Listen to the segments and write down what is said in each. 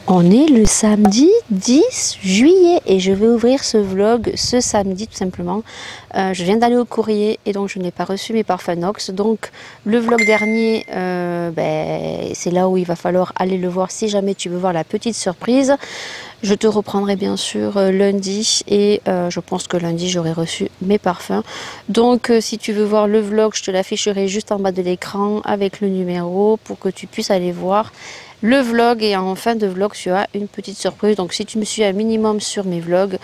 On est le samedi 10 juillet et je vais ouvrir ce vlog ce samedi tout simplement. Je viens d'aller au courrier et donc je n'ai pas reçu mes parfums Nox. Donc le vlog dernier, c'est là où il va falloir aller le voir si jamais tu veux voir la petite surprise. Je te reprendrai bien sûr lundi et je pense que lundi j'aurai reçu mes parfums. Donc si tu veux voir le vlog, je te l'afficherai juste en bas de l'écran avec le numéro pour que tu puisses aller voir le vlog. Et en fin de vlog tu as une petite surprise. Donc si tu me suis un minimum sur mes vlogs,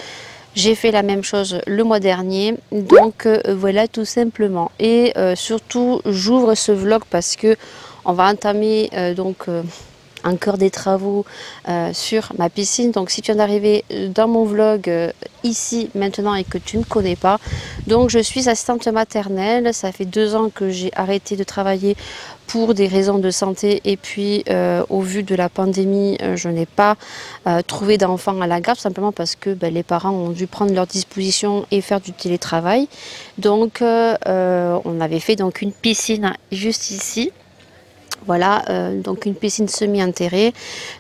j'ai fait la même chose le mois dernier. Donc voilà tout simplement. Et surtout j'ouvre ce vlog parce que on va entamer encore des travaux sur ma piscine. Donc si tu viens d'arriver dans mon vlog ici maintenant et que tu ne connais pas, donc je suis assistante maternelle. Ça fait 2 ans que j'ai arrêté de travailler pour des raisons de santé et puis au vu de la pandémie, je n'ai pas trouvé d'enfants à la garde, simplement parce que les parents ont dû prendre leurs dispositions et faire du télétravail. Donc on avait fait donc une piscine juste ici. Voilà, donc une piscine semi-enterrée.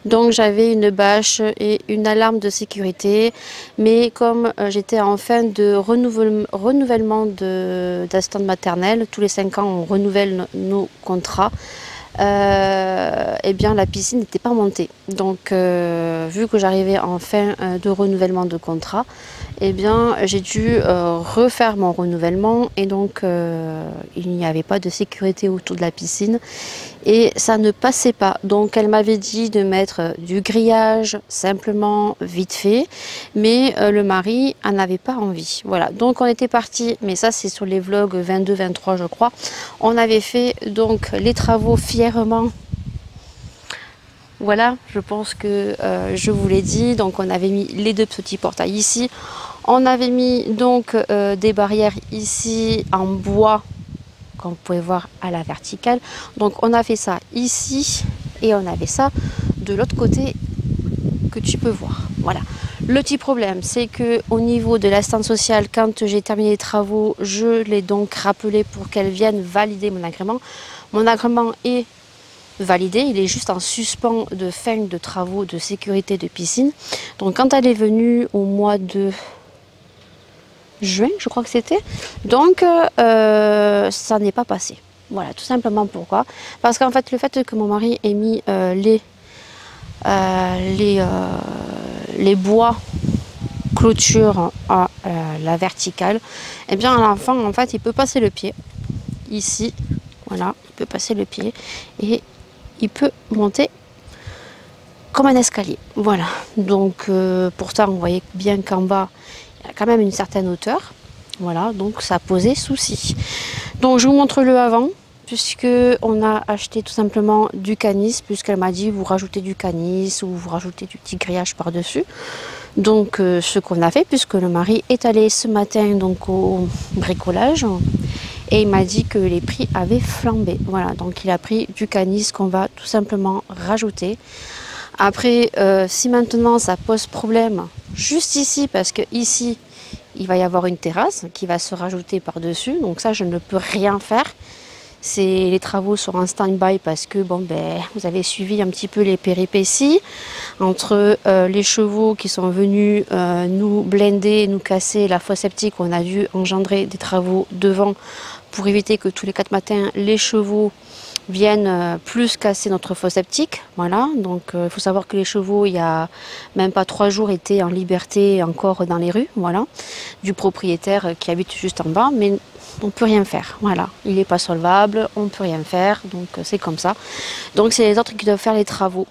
Donc j'avais une bâche et une alarme de sécurité. Mais comme j'étais en fin de renouvellement d'assistante maternelle, tous les 5 ans on renouvelle nos contrats, et bien la piscine n'était pas montée. Donc vu que j'arrivais en fin de renouvellement de contrat, et bien j'ai dû refaire mon renouvellement et donc il n'y avait pas de sécurité autour de la piscine et ça ne passait pas. Donc elle m'avait dit de mettre du grillage simplement vite fait, mais le mari en avait pas envie. Voilà, donc on était parti, mais ça c'est sur les vlogs 22-23 je crois. On avait fait donc les travaux fièrement. Voilà, je pense que je vous l'ai dit. Donc on avait mis les 2 petits portails ici. On avait mis donc des barrières ici en bois, comme vous pouvez voir à la verticale. Donc on a fait ça ici et on avait ça de l'autre côté que tu peux voir. Voilà. Le petit problème, c'est que au niveau de l'assistante sociale, quand j'ai terminé les travaux, je l'ai donc rappelé pour qu'elle vienne valider mon agrément. Mon agrément est validé, il est juste en suspens de fin de travaux de sécurité de piscine. Donc quand elle est venue au mois de juin, je crois que c'était, donc ça n'est pas passé. Voilà, tout simplement pourquoi. Parce qu'en fait, le fait que mon mari ait mis les bois clôture à la verticale, et bien l'enfant, en fait, il peut passer le pied ici. Voilà, il peut passer le pied et il peut monter comme un escalier. Voilà, donc pourtant, vous voyez bien qu'en bas, il y a quand même une certaine hauteur. Voilà, donc ça a posé souci. Donc je vous montre le avant, puisque on a acheté tout simplement du canis, puisqu'elle m'a dit vous rajoutez du canis ou vous rajoutez du petit grillage par-dessus. Donc ce qu'on a fait, puisque le mari est allé ce matin donc au bricolage et il m'a dit que les prix avaient flambé. Voilà, donc il a pris du canis qu'on va tout simplement rajouter. Après, si maintenant ça pose problème juste ici, parce que ici il va y avoir une terrasse qui va se rajouter par-dessus, donc ça je ne peux rien faire. Les travaux sont en stand-by parce que vous avez suivi un petit peu les péripéties entre les chevaux qui sont venus nous blinder, nous casser la fosse septique. On a dû engendrer des travaux devant pour éviter que tous les 4 matins les chevaux viennent plus casser notre fosse septique. Voilà, donc il faut savoir que les chevaux, il y a même pas 3 jours, étaient en liberté encore dans les rues, voilà, du propriétaire qui habite juste en bas, mais on ne peut rien faire. Voilà, il n'est pas solvable, on ne peut rien faire, donc c'est comme ça. Donc c'est les autres qui doivent faire les travaux.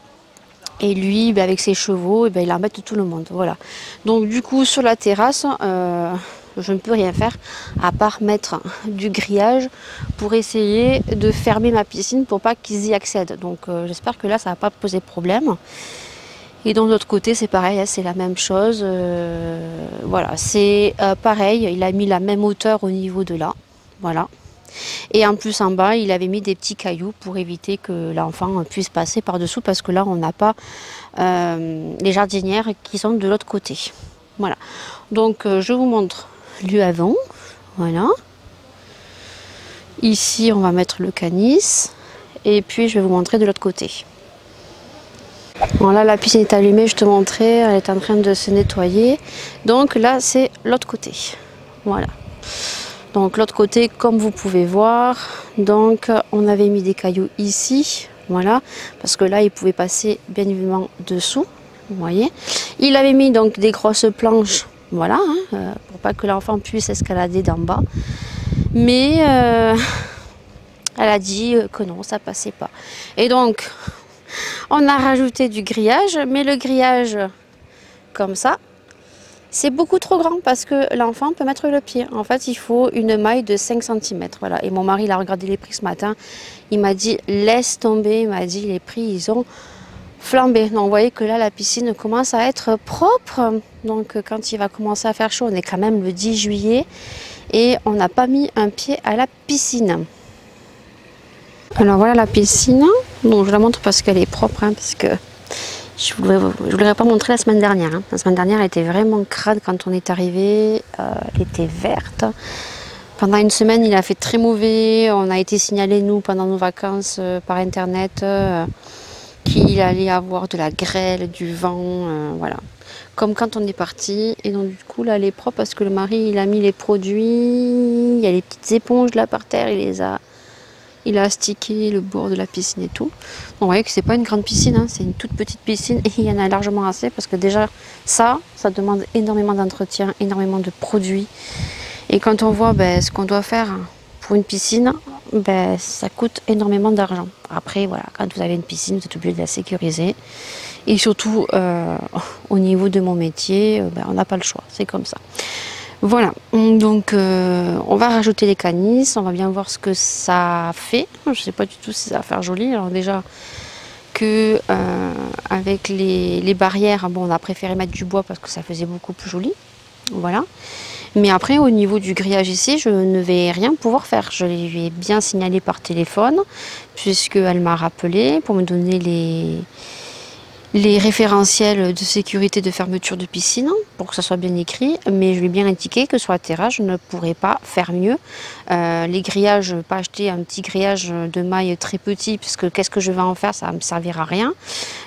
Et lui, avec ses chevaux, il embête tout le monde. Voilà. Donc du coup, sur la terrasse, je ne peux rien faire à part mettre du grillage pour essayer de fermer ma piscine pour pas qu'ils y accèdent. Donc j'espère que là, ça ne va pas poser problème. Et de l'autre côté, c'est pareil, c'est la même chose. Voilà, c'est pareil, il a mis la même hauteur au niveau de là. Voilà. Et en plus en bas, il avait mis des petits cailloux pour éviter que l'enfant puisse passer par-dessous, parce que là, on n'a pas les jardinières qui sont de l'autre côté. Voilà. Donc, je vous montre le avant. Voilà. Ici, on va mettre le canis. Et puis, je vais vous montrer de l'autre côté. Bon, là, la piscine est allumée, je te montrais, elle est en train de se nettoyer. Donc là, c'est l'autre côté. Voilà. Donc l'autre côté, comme vous pouvez voir, donc on avait mis des cailloux ici, voilà, parce que là, il pouvait passer bien évidemment dessous, vous voyez. Il avait mis donc des grosses planches, voilà, hein, pour pas que l'enfant puisse escalader d'en bas. Mais elle a dit que non, ça passait pas. Et donc, on a rajouté du grillage, mais le grillage, comme ça, c'est beaucoup trop grand parce que l'enfant peut mettre le pied. En fait, il faut une maille de 5 cm. Voilà. Et mon mari, il a regardé les prix ce matin. Il m'a dit, laisse tomber. Il m'a dit, les prix, ils ont flambé. Donc, vous voyez que là, la piscine commence à être propre. Donc, quand il va commencer à faire chaud, on est quand même le 10 juillet. Et on n'a pas mis un pied à la piscine. Alors, voilà la piscine. Donc, je la montre parce qu'elle est propre. Hein, parce que je ne voudrais pas montrer la semaine dernière. Hein. La semaine dernière, elle était vraiment crade quand on est arrivé. Elle était verte. Pendant une semaine, il a fait très mauvais. On a été signalé, nous, pendant nos vacances par Internet, qu'il allait avoir de la grêle, du vent. Voilà. Comme quand on est parti. Et donc, du coup, là, elle est propre parce que le mari, il a mis les produits. Il y a les petites éponges là par terre. Il a astiqué le bord de la piscine et tout. Vous voyez que c'est pas une grande piscine, hein, c'est une toute petite piscine et il y en a largement assez parce que déjà ça demande énormément d'entretien, énormément de produits. Et quand on voit ce qu'on doit faire pour une piscine, ça coûte énormément d'argent. Après, voilà, quand vous avez une piscine, vous êtes obligé de la sécuriser. Et surtout, au niveau de mon métier, on n'a pas le choix, c'est comme ça. Voilà, donc on va rajouter les canisses, on va bien voir ce que ça fait. Je ne sais pas du tout si ça va faire joli. Alors déjà que avec les barrières, bon, on a préféré mettre du bois parce que ça faisait beaucoup plus joli. Voilà. Mais après, au niveau du grillage ici, je ne vais rien pouvoir faire. Je lui ai bien signalé par téléphone, puisqu'elle m'a rappelé pour me donner les référentiels de sécurité de fermeture de piscine pour que ça soit bien écrit, mais je lui ai bien indiqué que sur la terrasse je ne pourrais pas faire mieux. Les grillages, pas acheter un petit grillage de maille très petit, puisque qu'est-ce que je vais en faire, ça ne me servira à rien.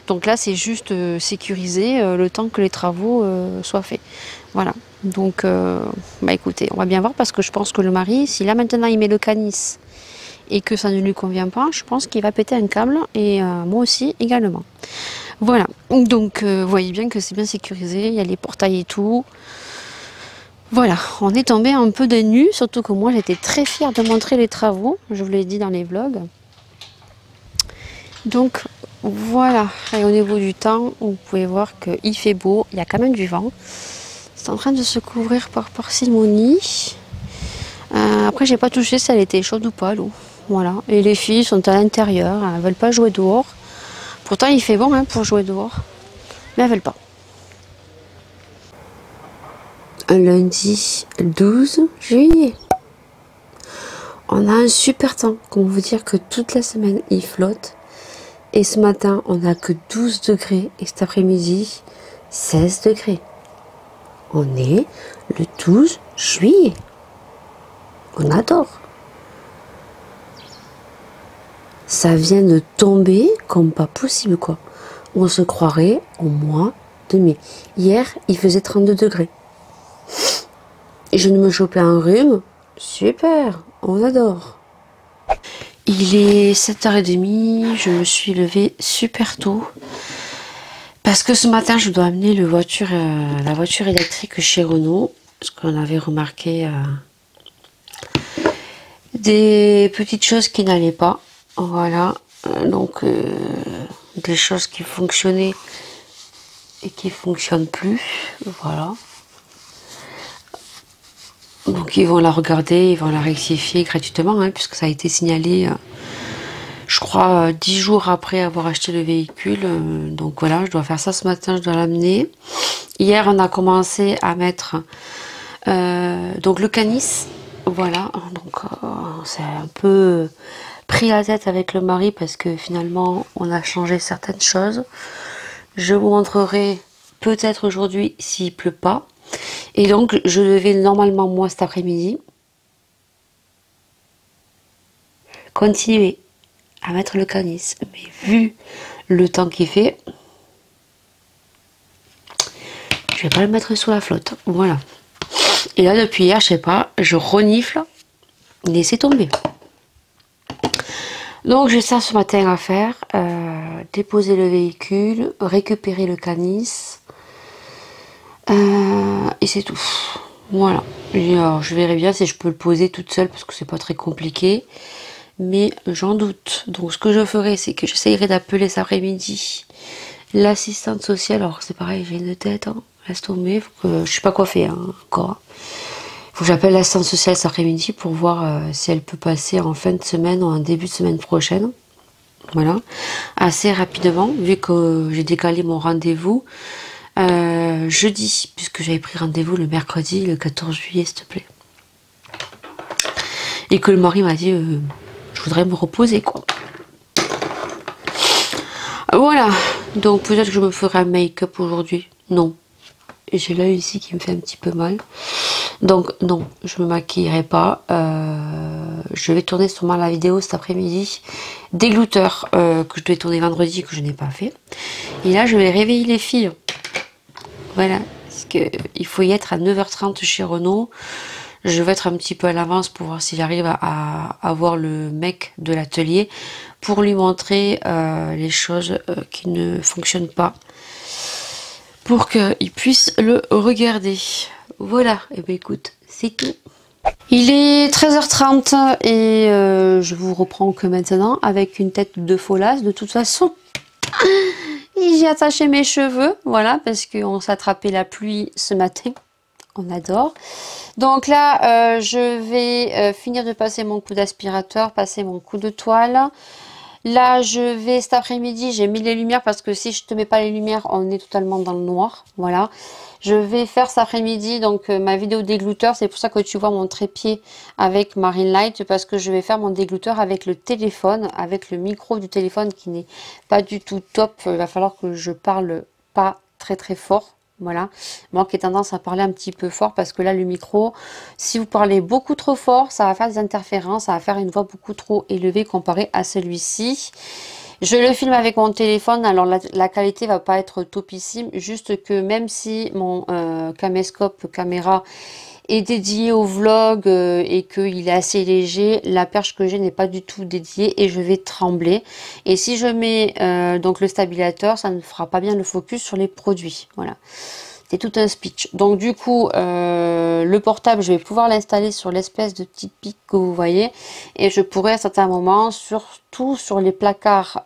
Donc là c'est juste sécuriser le temps que les travaux soient faits. Voilà, donc écoutez, on va bien voir parce que je pense que le mari, si là maintenant il met le canis et que ça ne lui convient pas, je pense qu'il va péter un câble et moi aussi également. Voilà, donc vous voyez bien que c'est bien sécurisé, il y a les portails et tout. Voilà, on est tombé un peu des nues, surtout que moi j'étais très fière de montrer les travaux, je vous l'ai dit dans les vlogs. Donc voilà, et au niveau du temps, vous pouvez voir qu'il fait beau, il y a quand même du vent. C'est en train de se couvrir par parcimonie. Après j'ai pas touché si elle était chaude ou pas l'eau. Voilà, et les filles sont à l'intérieur, elles ne veulent pas jouer dehors. Pourtant, il fait bon pour jouer dehors, mais elles ne veulent pas. Un lundi 12 juillet. On a un super temps. Comment vous dire que toute la semaine, il flotte. Et ce matin, on n'a que 12 degrés. Et cet après-midi, 16 degrés. On est le 12 juillet. On adore. Ça vient de tomber comme pas possible, quoi. On se croirait au mois de mai. Hier, il faisait 32 degrés. Et je ne me chopais un rhume. Super, on adore. Il est 7h30, je me suis levée super tôt. Parce que ce matin, je dois amener la voiture électrique chez Renault. Parce qu'on avait remarqué des petites choses qui n'allaient pas. Voilà, donc des choses qui fonctionnaient et qui ne fonctionnent plus. Voilà. Donc ils vont la regarder, ils vont la rectifier gratuitement, hein, puisque ça a été signalé, je crois, 10 jours après avoir acheté le véhicule. Donc voilà, je dois faire ça ce matin, je dois l'amener. Hier, on a commencé à mettre donc le canis. Voilà, donc c'est un peu pris la tête avec le mari parce que finalement, on a changé certaines choses. Je vous montrerai peut-être aujourd'hui s'il pleut pas. Et donc, je devais normalement, moi, cet après-midi, continuer à mettre le canis. Mais vu le temps qu'il fait, je vais pas le mettre sous la flotte. Voilà. Et là, depuis hier, je sais pas, je renifle. Laissez tomber. Donc, j'ai ça ce matin à faire. Déposer le véhicule, récupérer le canis. Et c'est tout. Voilà. Et alors, je verrai bien si je peux le poser toute seule parce que c'est pas très compliqué. Mais j'en doute. Donc, ce que je ferai, c'est que j'essayerai d'appeler cet après-midi l'assistante sociale. Alors, c'est pareil, j'ai une tête. Hein. Laisse tomber. Faut que... Je sais pas quoi faire encore. Il faut que j'appelle l'assistante sociale cet après-midi pour voir si elle peut passer en fin de semaine ou en début de semaine prochaine. Voilà. Assez rapidement, vu que j'ai décalé mon rendez-vous jeudi, puisque j'avais pris rendez-vous le mercredi, le 14 juillet, s'il te plaît. Et que le mari m'a dit, je voudrais me reposer, quoi. Voilà. Donc peut-être que je me ferai un make-up aujourd'hui. Non. J'ai l'œil ici qui me fait un petit peu mal. Donc non, je me maquillerai pas. Je vais tourner sûrement la vidéo cet après-midi des glouteurs que je devais tourner vendredi que je n'ai pas fait. Et là, je vais réveiller les filles. Voilà, parce que il faut y être à 9h30 chez Renault. Je vais être un petit peu à l'avance pour voir si j'arrive à avoir le mec de l'atelier pour lui montrer les choses qui ne fonctionnent pas, pour qu'il puisse le regarder. Voilà, et bien écoute, c'est tout. Il est 13h30 et je vous reprends que maintenant avec une tête de folasse de toute façon. J'ai attaché mes cheveux, voilà, parce qu'on s'est attrapé la pluie ce matin. On adore. Donc là, je vais finir de passer mon coup d'aspirateur, passer mon coup de toile. Là, je vais cet après-midi, j'ai mis les lumières parce que si je te mets pas les lumières, on est totalement dans le noir. Voilà. Je vais faire cet après-midi donc ma vidéo déglouteur. C'est pour ça que tu vois mon trépied avec Marine Light, parce que je vais faire mon déglouteur avec le téléphone, avec le micro du téléphone qui n'est pas du tout top. Il va falloir que je parle pas très très fort. Voilà, moi qui ai tendance à parler un petit peu fort parce que là le micro, si vous parlez beaucoup trop fort, ça va faire des interférences, ça va faire une voix beaucoup trop élevée comparée à celui-ci. Je le filme avec mon téléphone, alors la qualité va pas être topissime, juste que même si mon caméscope caméra est dédié au vlog et qu'il est assez léger, la perche que j'ai n'est pas du tout dédiée et je vais trembler. Et si je mets donc le stabilisateur, ça ne fera pas bien le focus sur les produits. Voilà, c'est tout un speech. Donc du coup, le portable, je vais pouvoir l'installer sur l'espèce de petite pique que vous voyez. Et je pourrais à certains moments, surtout sur les placards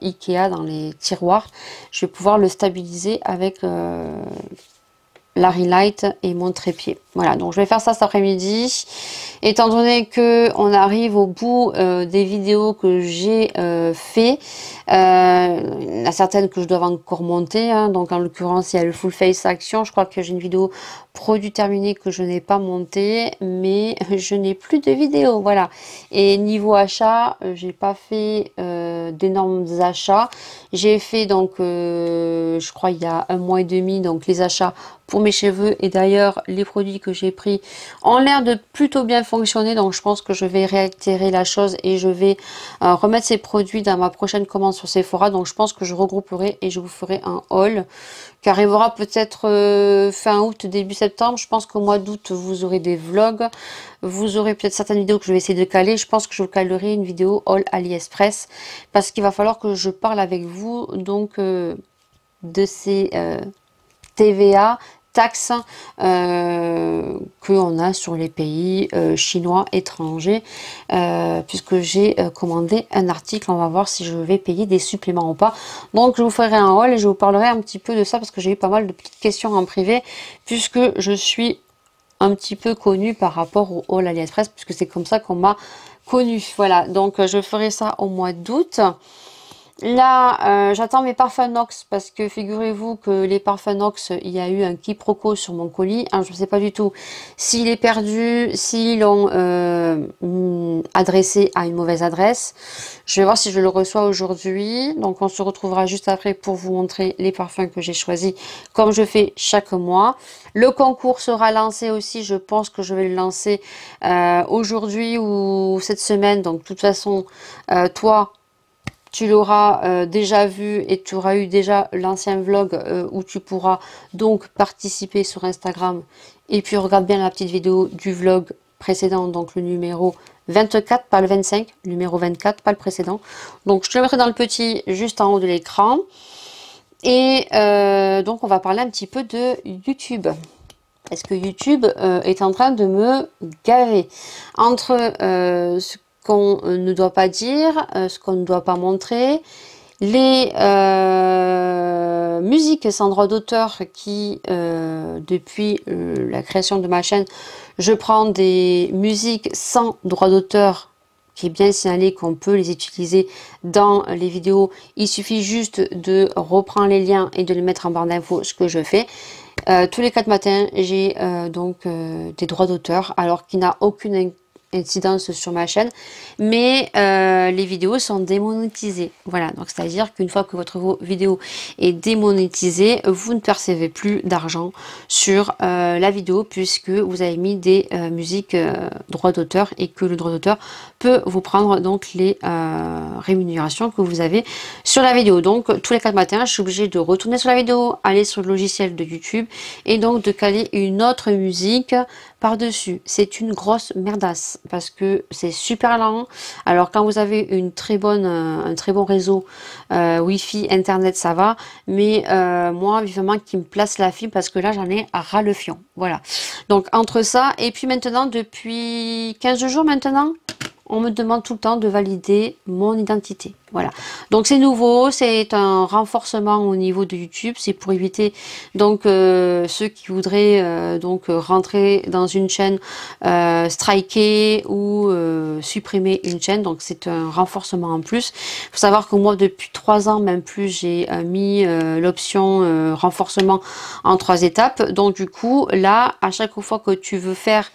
Ikea, dans les tiroirs, je vais pouvoir le stabiliser avec la ring light et mon trépied. Voilà, donc je vais faire ça cet après-midi. Étant donné que on arrive au bout des vidéos que j'ai fait, il y en a certaines que je dois encore monter. Hein, donc en l'occurrence, il y a le full face action. Je crois que j'ai une vidéo produit terminé que je n'ai pas montée, mais je n'ai plus de vidéos. Voilà. Et niveau achat, j'ai pas fait d'énormes achats. J'ai fait donc, je crois il y a 1 mois et demi, donc les achats pour mes cheveux, et d'ailleurs les produits que j'ai pris ont l'air de plutôt bien fonctionner, donc je pense que je vais réitérer la chose et je vais remettre ces produits dans ma prochaine commande sur Sephora. Donc je pense que je regrouperai et je vous ferai un haul qui arrivera peut-être fin août, début septembre. Je pense qu'au mois d'août vous aurez des vlogs, vous aurez peut-être certaines vidéos que je vais essayer de caler. Je pense que je vous calerai une vidéo haul AliExpress parce qu'il va falloir que je parle avec vous donc de ces TVA, taxes qu'on a sur les pays chinois étrangers, puisque j'ai commandé un article. On va voir si je vais payer des suppléments ou pas. Donc je vous ferai un haul et je vous parlerai un petit peu de ça parce que j'ai eu pas mal de petites questions en privé, puisque je suis un petit peu connue par rapport au haul AliExpress, puisque c'est comme ça qu'on m'a connue. Voilà, donc je ferai ça au mois d'août. Là, j'attends mes parfums Nox parce que figurez-vous que les parfums Nox, il y a eu un quiproquo sur mon colis. Hein, je ne sais pas du tout s'il est perdu, s'ils l'ont adressé à une mauvaise adresse. Je vais voir si je le reçois aujourd'hui. Donc, on se retrouvera juste après pour vous montrer les parfums que j'ai choisis comme je fais chaque mois. Le concours sera lancé aussi. Je pense que je vais le lancer aujourd'hui ou cette semaine. Donc, de toute façon, toi... tu l'auras déjà vu et tu auras eu déjà l'ancien vlog où tu pourras donc participer sur Instagram. Et puis regarde bien la petite vidéo du vlog précédent, donc le numéro 24, pas le 25, numéro 24, pas le précédent. Donc je te le mettrai dans le petit juste en haut de l'écran. Et donc on va parler un petit peu de YouTube. Parce que YouTube est en train de me gaver entre ce qu'on ne doit pas dire, ce qu'on ne doit pas montrer, les musiques sans droit d'auteur qui, depuis la création de ma chaîne, je prends des musiques sans droit d'auteur qui est bien signalé qu'on peut les utiliser dans les vidéos. Il suffit juste de reprendre les liens et de les mettre en barre d'infos, ce que je fais. Tous les 4 matins, j'ai des droits d'auteur, alors qu'il n'a aucune incidence sur ma chaîne, mais les vidéos sont démonétisées. Voilà, donc c'est-à-dire qu'une fois que votre vidéo est démonétisée, vous ne percevez plus d'argent sur la vidéo puisque vous avez mis des musiques droits d'auteur et que le droit d'auteur peut vous prendre donc les rémunérations que vous avez sur la vidéo. Donc tous les 4 matins, je suis obligée de retourner sur la vidéo, aller sur le logiciel de YouTube et donc de caler une autre musique par-dessus. C'est une grosse merdasse parce que c'est super lent. Alors quand vous avez un très bon réseau Wi-Fi, Internet, ça va. Mais moi, vivement qu'il me place la fibre parce que là, j'en ai à ras le fion. Voilà. Donc entre ça et puis maintenant, depuis 15 jours maintenant, on me demande tout le temps de valider mon identité. Voilà. Donc c'est nouveau, c'est un renforcement au niveau de YouTube. C'est pour éviter donc ceux qui voudraient donc rentrer dans une chaîne, striker ou supprimer une chaîne. Donc c'est un renforcement en plus. Il faut savoir que moi depuis 3 ans, même plus, j'ai mis l'option renforcement en 3 étapes. Donc du coup, là, à chaque fois que tu veux faire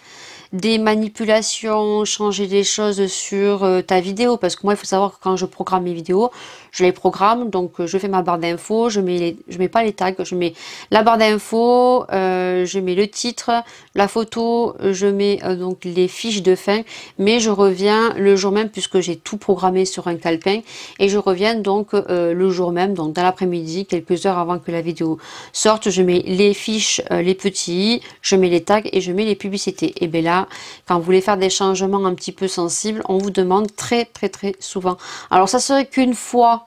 des manipulations, changer des choses sur ta vidéo, parce que moi il faut savoir que quand je programme mes vidéos, je les programme, donc je fais ma barre d'infos, je mets pas les tags, je mets la barre d'infos, je mets le titre, la photo, je mets donc les fiches de fin, mais je reviens le jour même puisque j'ai tout programmé sur un calepin et je reviens donc le jour même, donc dans l'après-midi, quelques heures avant que la vidéo sorte, je mets les fiches, les petits, je mets les tags et je mets les publicités. Et bien là, quand vous voulez faire des changements un petit peu sensibles, on vous demande très souvent. Alors ça serait qu'une fois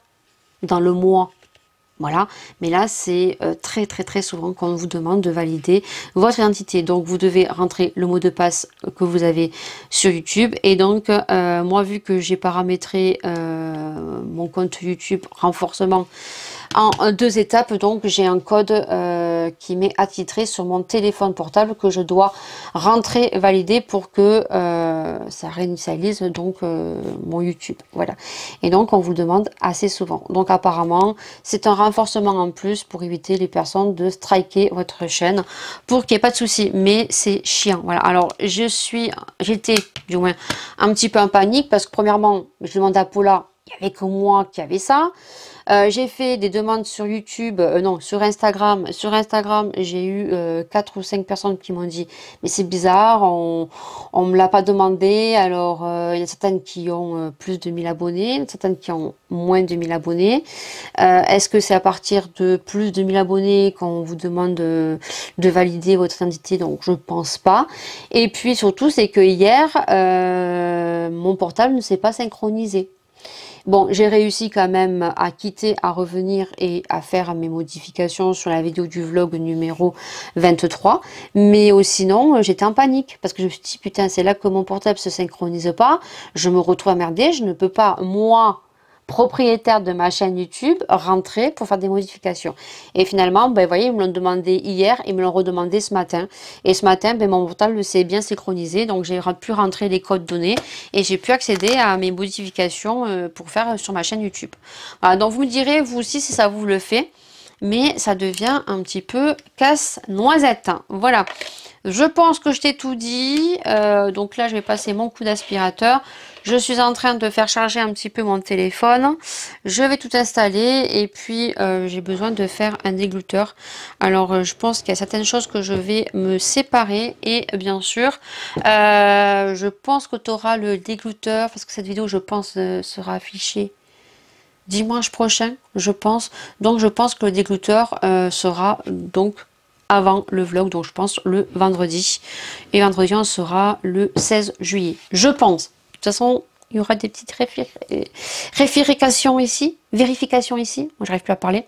dans le mois, voilà, mais là c'est très souvent qu'on vous demande de valider votre identité. Donc vous devez rentrer le mot de passe que vous avez sur YouTube. Et donc moi, vu que j'ai paramétré mon compte YouTube renforcement en 2 étapes, donc j'ai un code qui m'est attitré sur mon téléphone portable que je dois rentrer, valider pour que ça réinitialise donc mon YouTube. Voilà. Et donc on vous le demande assez souvent. Donc apparemment c'est un renforcement en plus pour éviter les personnes de striker votre chaîne, pour qu'il n'y ait pas de souci. Mais c'est chiant. Voilà. Alors j'étais du moins un petit peu en panique parce que premièrement, je demande à Paula, il n'y avait que moi qui avait ça. J'ai fait des demandes sur YouTube, non, sur Instagram. Sur Instagram, j'ai eu 4 ou 5 personnes qui m'ont dit mais c'est bizarre, on me l'a pas demandé. Alors il y a certaines qui ont plus de 1000 abonnés, certaines qui ont moins de 1000 abonnés. Est-ce que c'est à partir de plus de 1000 abonnés qu'on vous demande de valider votre identité? Donc je pense pas. Et puis surtout, c'est que hier mon portable ne s'est pas synchronisé. Bon, j'ai réussi quand même à quitter, à revenir et à faire mes modifications sur la vidéo du vlog numéro 23. Mais sinon, j'étais en panique parce que je me suis dit, putain, c'est là que mon portable se synchronise pas. Je me retrouve emmerdée. Je ne peux pas, moi, propriétaire de ma chaîne YouTube, rentrer pour faire des modifications. Et finalement, ben, vous voyez, ils me l'ont demandé hier, ils me l'ont redemandé ce matin. Et ce matin, ben, mon portable s'est bien synchronisé, donc j'ai pu rentrer les codes donnés et j'ai pu accéder à mes modifications pour faire sur ma chaîne YouTube. Voilà, donc vous me direz, vous aussi, si ça vous le fait, mais ça devient un petit peu casse-noisette. Voilà. Je pense que je t'ai tout dit. Donc là, je vais passer mon coup d'aspirateur. Je suis en train de faire charger un petit peu mon téléphone. Je vais tout installer et puis j'ai besoin de faire un dégluteur. Alors je pense qu'il y a certaines choses que je vais me séparer et bien sûr je pense que tu auras le dégluteur parce que cette vidéo je pense sera affichée dimanche prochain, je pense. Donc je pense que le dégoûteur sera donc avant le vlog, donc je pense le vendredi. Et vendredi, on sera le 16 juillet. Je pense. De toute façon, il y aura des petites vérifications ici. Vérification ici. Moi, j'arrive plus à parler.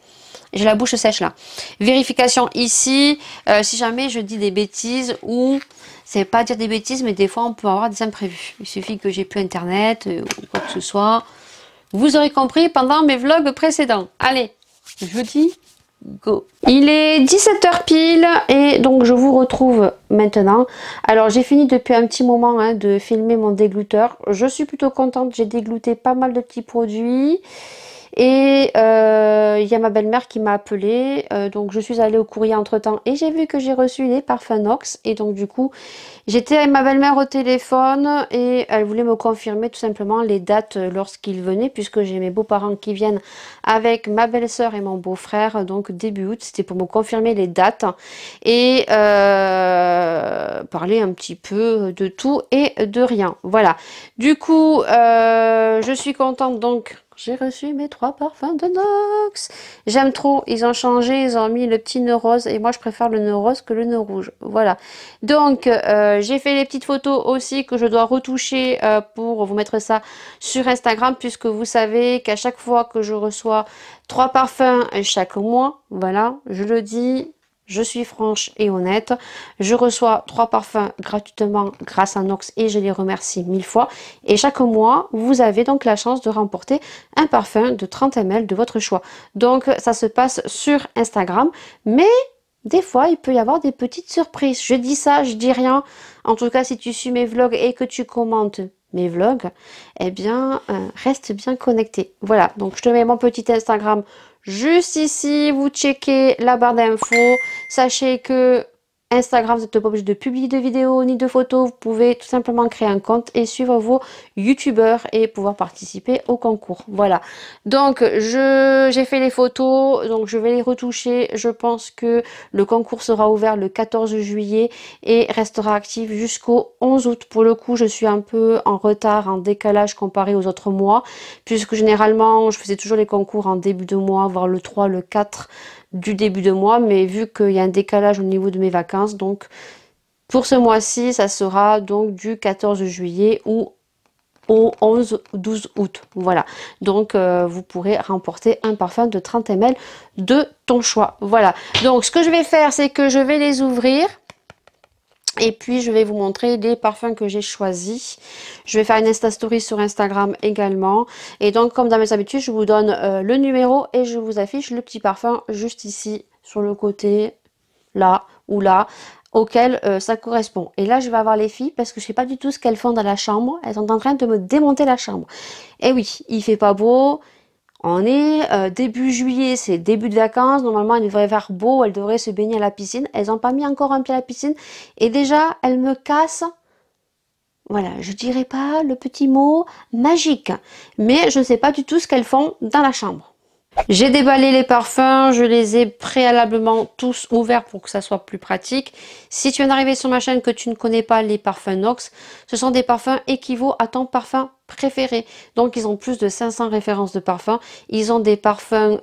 J'ai la bouche sèche là. Vérification ici. Si jamais je dis des bêtises ou c'est pas dire des bêtises, mais des fois on peut avoir des imprévus. Il suffit que j'ai plus internet ou quoi que ce soit. Vous aurez compris pendant mes vlogs précédents. Allez, je dis go. Il est 17h pile et donc je vous retrouve maintenant. Alors j'ai fini depuis un petit moment hein, de filmer mon dégluteur. Je suis plutôt contente, j'ai dégluté pas mal de petits produits. Et il y a ma belle-mère qui m'a appelé, donc je suis allée au courrier entre temps et j'ai vu que j'ai reçu des parfums Nox et donc du coup j'étais avec ma belle-mère au téléphone et elle voulait me confirmer tout simplement les dates lorsqu'ils venaient puisque j'ai mes beaux-parents qui viennent avec ma belle-sœur et mon beau-frère donc début août. C'était pour me confirmer les dates et parler un petit peu de tout et de rien. Voilà, du coup je suis contente donc. J'ai reçu mes 3 parfums de Nox. J'aime trop. Ils ont changé. Ils ont mis le petit nœud rose. Et moi, je préfère le nœud rose que le nœud rouge. Voilà. Donc, j'ai fait les petites photos aussi que je dois retoucher pour vous mettre ça sur Instagram. Puisque vous savez qu'à chaque fois que je reçois 3 parfums chaque mois, voilà, je le dis... Je suis franche et honnête. Je reçois 3 parfums gratuitement grâce à Nox et je les remercie 1000 fois. Et chaque mois, vous avez donc la chance de remporter un parfum de 30 ml de votre choix. Donc, ça se passe sur Instagram. Mais des fois, il peut y avoir des petites surprises. Je dis ça, je dis rien. En tout cas, si tu suis mes vlogs et que tu commentes mes vlogs, eh bien, reste bien connecté. Voilà, donc je te mets mon petit Instagram juste ici, vous checkez la barre d'infos. Sachez que Instagram, vous n'êtes pas obligé de publier de vidéos ni de photos. Vous pouvez tout simplement créer un compte et suivre vos youtubeurs et pouvoir participer au concours. Voilà. Donc, j'ai fait les photos. Donc, je vais les retoucher. Je pense que le concours sera ouvert le 14 juillet et restera actif jusqu'au 11 août. Pour le coup, je suis un peu en retard, en décalage comparé aux autres mois. Puisque généralement, je faisais toujours les concours en début de mois, voire le 3, le 4 du début de mois, mais vu qu'il y a un décalage au niveau de mes vacances, donc pour ce mois-ci, ça sera donc du 14 juillet ou au 11-12 août. Voilà, donc vous pourrez remporter un parfum de 30 ml de ton choix. Voilà, donc ce que je vais faire, c'est que je vais les ouvrir. Et puis, je vais vous montrer les parfums que j'ai choisis. Je vais faire une Insta Story sur Instagram également. Et donc, comme dans mes habitudes, je vous donne le numéro et je vous affiche le petit parfum juste ici, sur le côté, là ou là, auquel ça correspond. Et là, je vais avoir les filles parce que je ne sais pas du tout ce qu'elles font dans la chambre. Elles sont en train de me démonter la chambre. Et oui, il fait pas beau. On est début juillet, c'est début de vacances. Normalement, il devrait faire beau, elles devraient se baigner à la piscine. Elles n'ont pas mis encore un pied à la piscine. Et déjà, elles me cassent. Voilà, je dirais pas le petit mot magique. Mais je ne sais pas du tout ce qu'elles font dans la chambre. J'ai déballé les parfums, je les ai préalablement tous ouverts pour que ça soit plus pratique. Si tu viens d'arriver sur ma chaîne que tu ne connais pas les parfums Nox, ce sont des parfums équivalents à ton parfum préféré. Donc ils ont plus de 500 références de parfums. Ils ont des parfums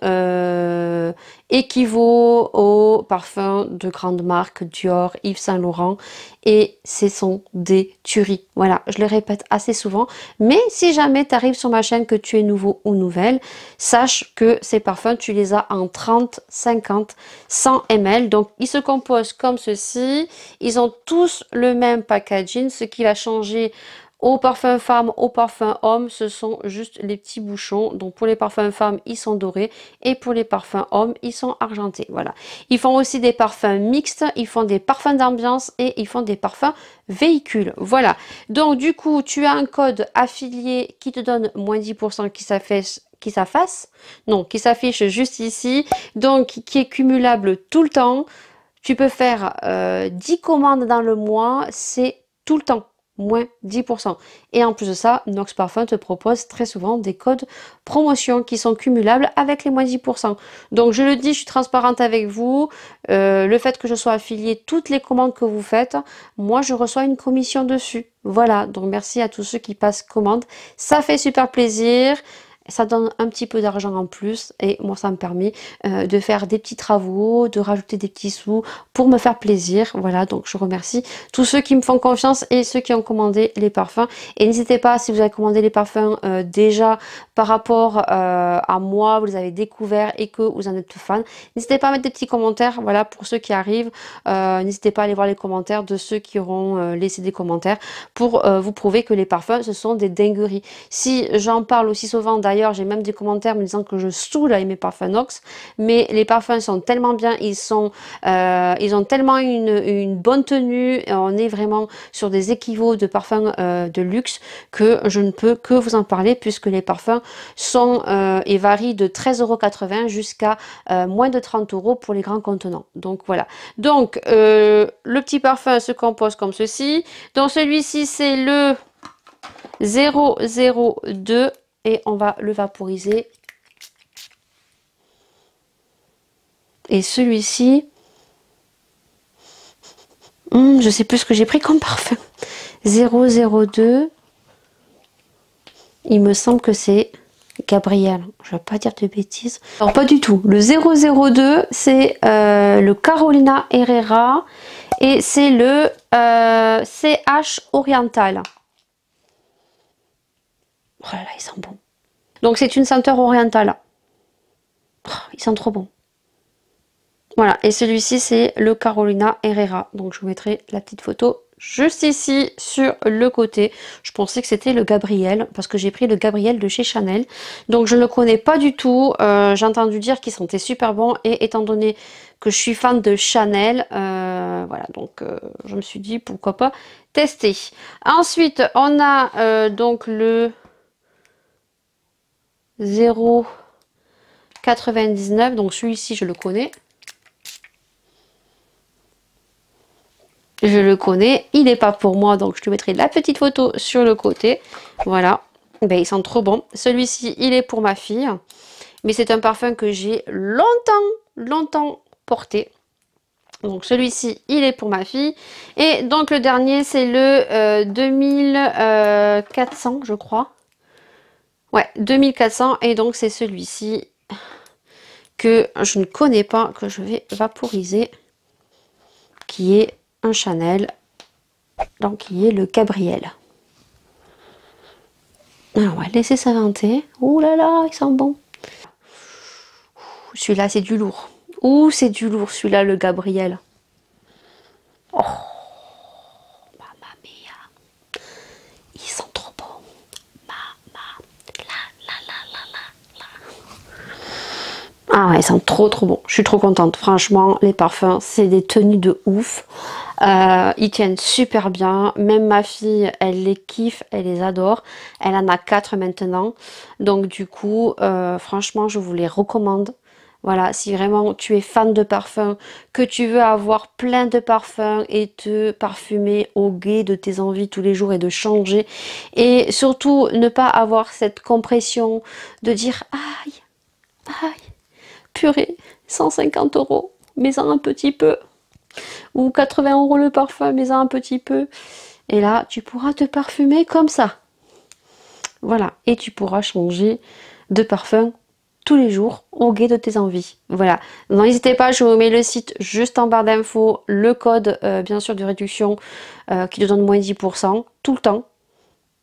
équivalents aux parfums de grandes marques, Dior, Yves Saint Laurent. Et ce sont des tueries. Voilà, je le répète assez souvent. Mais si jamais tu arrives sur ma chaîne que tu es nouveau ou nouvelle, sache que ces parfums, tu les as en 30, 50, 100 ml. Donc ils se composent comme ceci. Ils ont tous le même packaging. Ce qui va changer aux parfums femmes, aux parfums hommes, ce sont juste les petits bouchons. Donc pour les parfums femmes, ils sont dorés et pour les parfums hommes, ils sont argentés. Voilà. Ils font aussi des parfums mixtes, ils font des parfums d'ambiance et ils font des parfums véhicules. Voilà. Donc du coup, tu as un code affilié qui te donne moins 10% qui s'affiche juste ici. Donc qui est cumulable tout le temps. Tu peux faire 10 commandes dans le mois, c'est tout le temps. Moins 10%. Et en plus de ça, Nox Parfum te propose très souvent des codes promotion qui sont cumulables avec les moins 10%. Donc je le dis, je suis transparente avec vous. Le fait que je sois affiliée, toutes les commandes que vous faites, moi je reçois une commission dessus. Voilà, donc merci à tous ceux qui passent commande. Ça fait super plaisir. ça donne un petit peu d'argent en plus et moi ça me permet de faire des petits travaux, de rajouter des petits sous pour me faire plaisir. Voilà, donc je remercie tous ceux qui me font confiance et ceux qui ont commandé les parfums. Et n'hésitez pas, si vous avez commandé les parfums déjà par rapport à moi, vous les avez découverts et que vous en êtes fan, n'hésitez pas à mettre des petits commentaires, voilà, pour ceux qui arrivent. N'hésitez pas à aller voir les commentaires de ceux qui auront laissé des commentaires pour vous prouver que les parfums, ce sont des dingueries. Si j'en parle aussi souvent, d'ailleurs, j'ai même des commentaires me disant que je saoule avec mes parfums Nox, mais les parfums sont tellement bien, ils ont tellement une bonne tenue, on est vraiment sur des équivalents de parfums de luxe que je ne peux que vous en parler puisque les parfums sont et varient de 13,80 € jusqu'à moins de 30 € pour les grands contenants. Donc voilà. Donc le petit parfum se compose comme ceci. Donc celui-ci c'est le 002 et on va le vaporiser. Et celui-ci, je sais plus ce que j'ai pris comme parfum. 002, il me semble que c'est Gabriel. Je ne vais pas dire de bêtises. Alors pas du tout. Le 002, c'est le Carolina Herrera et c'est le CH Oriental. Oh là là, ils sont bons. Donc c'est une senteur orientale. Oh, ils sont trop bons. Voilà, et celui-ci c'est le Carolina Herrera. Donc je vous mettrai la petite photo juste ici sur le côté. Je pensais que c'était le Gabriel parce que j'ai pris le Gabriel de chez Chanel. Donc je ne le connais pas du tout. J'ai entendu dire qu'il sentait super bon et étant donné que je suis fan de Chanel, voilà, donc je me suis dit pourquoi pas tester. Ensuite on a donc le 0,99, donc celui-ci je le connais. Je le connais, il n'est pas pour moi, donc je te mettrai la petite photo sur le côté. Voilà, ben, il sent trop bon. Celui-ci, il est pour ma fille, mais c'est un parfum que j'ai longtemps porté. Donc celui-ci, il est pour ma fille. Et donc le dernier, c'est le 2400, je crois. Ouais, 2400, et donc c'est celui-ci que je ne connais pas, que je vais vaporiser, qui est un Chanel, donc qui est le Gabriel. Alors, on va laisser s'inventer. Ouh là là, il sent bon. Celui-là, c'est du lourd. Ouh, c'est du lourd, celui-là, le Gabriel. Oh, mamma mia. Ils sont trop bons. Mamma, la. Ah ouais, ils sont trop bons. Je suis trop contente. Franchement, les parfums, c'est des tenues de ouf. Ils tiennent super bien. Même ma fille, elle les kiffe, elle les adore. Elle en a 4 maintenant. Donc du coup, franchement, je vous les recommande. Voilà, si vraiment tu es fan de parfums, que tu veux avoir plein de parfums et te parfumer au gué de tes envies tous les jours et de changer. Et surtout, ne pas avoir cette compression de dire aïe, aïe, purée, 150 €, mets-en un petit peu. Ou 80 € le parfum, mets-en un petit peu. Et là, tu pourras te parfumer comme ça. Voilà, et tu pourras changer de parfum tous les jours au gué de tes envies. Voilà, n'hésitez pas, je vous mets le site juste en barre d'infos, le code bien sûr de réduction qui te donne moins 10% tout le temps.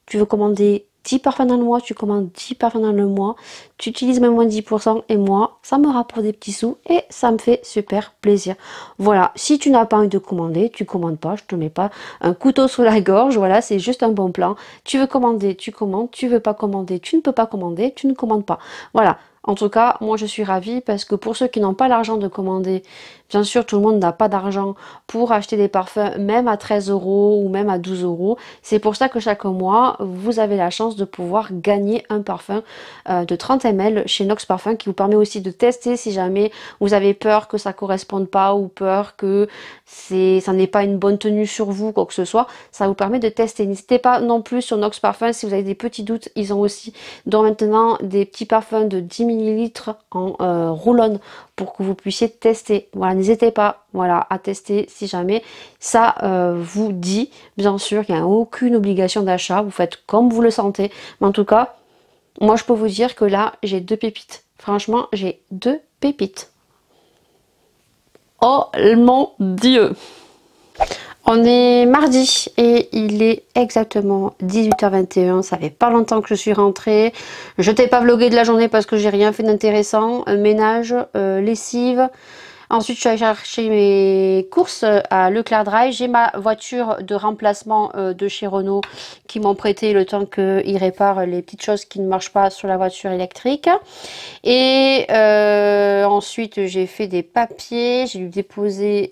Tu veux commander 10 parfums dans le mois, tu commandes 10 parfums dans le mois, tu utilises même moins 10% et moi, ça me rapporte des petits sous et ça me fait super plaisir. Voilà, si tu n'as pas envie de commander, tu commandes pas, je te mets pas un couteau sous la gorge, voilà, c'est juste un bon plan. Tu veux commander, tu commandes, tu veux pas commander, tu ne peux pas commander, tu ne commandes pas. Voilà. En tout cas, moi je suis ravie parce que pour ceux qui n'ont pas l'argent de commander, bien sûr tout le monde n'a pas d'argent pour acheter des parfums même à 13 € ou même à 12 €. C'est pour ça que chaque mois, vous avez la chance de pouvoir gagner un parfum de 30 ml chez Nox Parfum qui vous permet aussi de tester si jamais vous avez peur que ça ne corresponde pas ou peur que ça n'ait pas une bonne tenue sur vous, quoi que ce soit. Ça vous permet de tester. N'hésitez pas non plus sur Nox Parfum si vous avez des petits doutes. Ils ont aussi maintenant des petits parfums de 10 ml en roll-on pour que vous puissiez tester. Voilà, n'hésitez pas, voilà, à tester si jamais ça vous dit. Bien sûr, il n'y a aucune obligation d'achat, vous faites comme vous le sentez. Mais en tout cas, Moi, je peux vous dire que là, j'ai 2 pépites. Franchement, j'ai 2 pépites. Oh mon Dieu! On est mardi et il est exactement 18h21. Ça fait pas longtemps que je suis rentrée. Je t'ai pas vlogué de la journée parce que j'ai rien fait d'intéressant. Ménage, lessive. Ensuite, je suis allée chercher mes courses à Leclerc Drive. J'ai ma voiture de remplacement de chez Renault qui m'ont prêté le temps qu'ils réparent les petites choses qui ne marchent pas sur la voiture électrique. Et ensuite, j'ai fait des papiers. J'ai dû déposer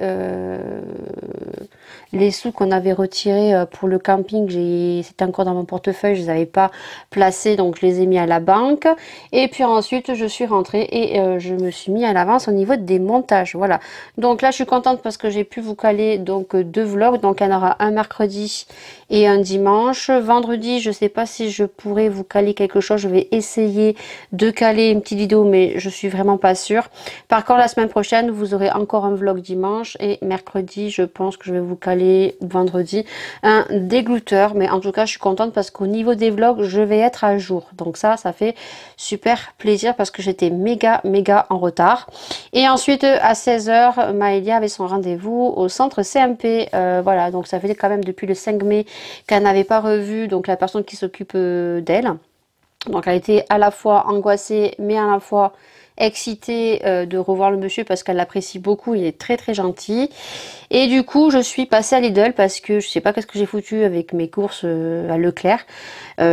les sous qu'on avait retirés pour le camping. C'était encore dans mon portefeuille. Je ne les avais pas placés, donc je les ai mis à la banque. Et puis ensuite, je suis rentrée et je me suis mis à l'avance au niveau des montages. Voilà. Donc là, je suis contente parce que j'ai pu vous caler donc 2 vlogs. Donc il y en aura un mercredi et un dimanche. Vendredi, je ne sais pas si je pourrais vous caler quelque chose. Je vais essayer de caler une petite vidéo, mais je suis vraiment pas sûre. Par contre, la semaine prochaine, vous aurez encore un vlog dimanche et mercredi, je pense que je vais vous caler vendredi un dégoûteur. Mais en tout cas, je suis contente parce qu'au niveau des vlogs, je vais être à jour. Donc ça fait super plaisir parce que j'étais méga en retard. Et ensuite, à 16h, Maëlia avait son rendez-vous au centre CMP. Voilà, donc ça faisait quand même depuis le 5 mai qu'elle n'avait pas revu donc la personne qui s'occupe d'elle. Donc elle était à la fois angoissée mais à la fois excitée de revoir le monsieur parce qu'elle l'apprécie beaucoup, il est très gentil. Et du coup je suis passée à Lidl parce que je sais pas qu'est-ce que j'ai foutu avec mes courses à Leclerc.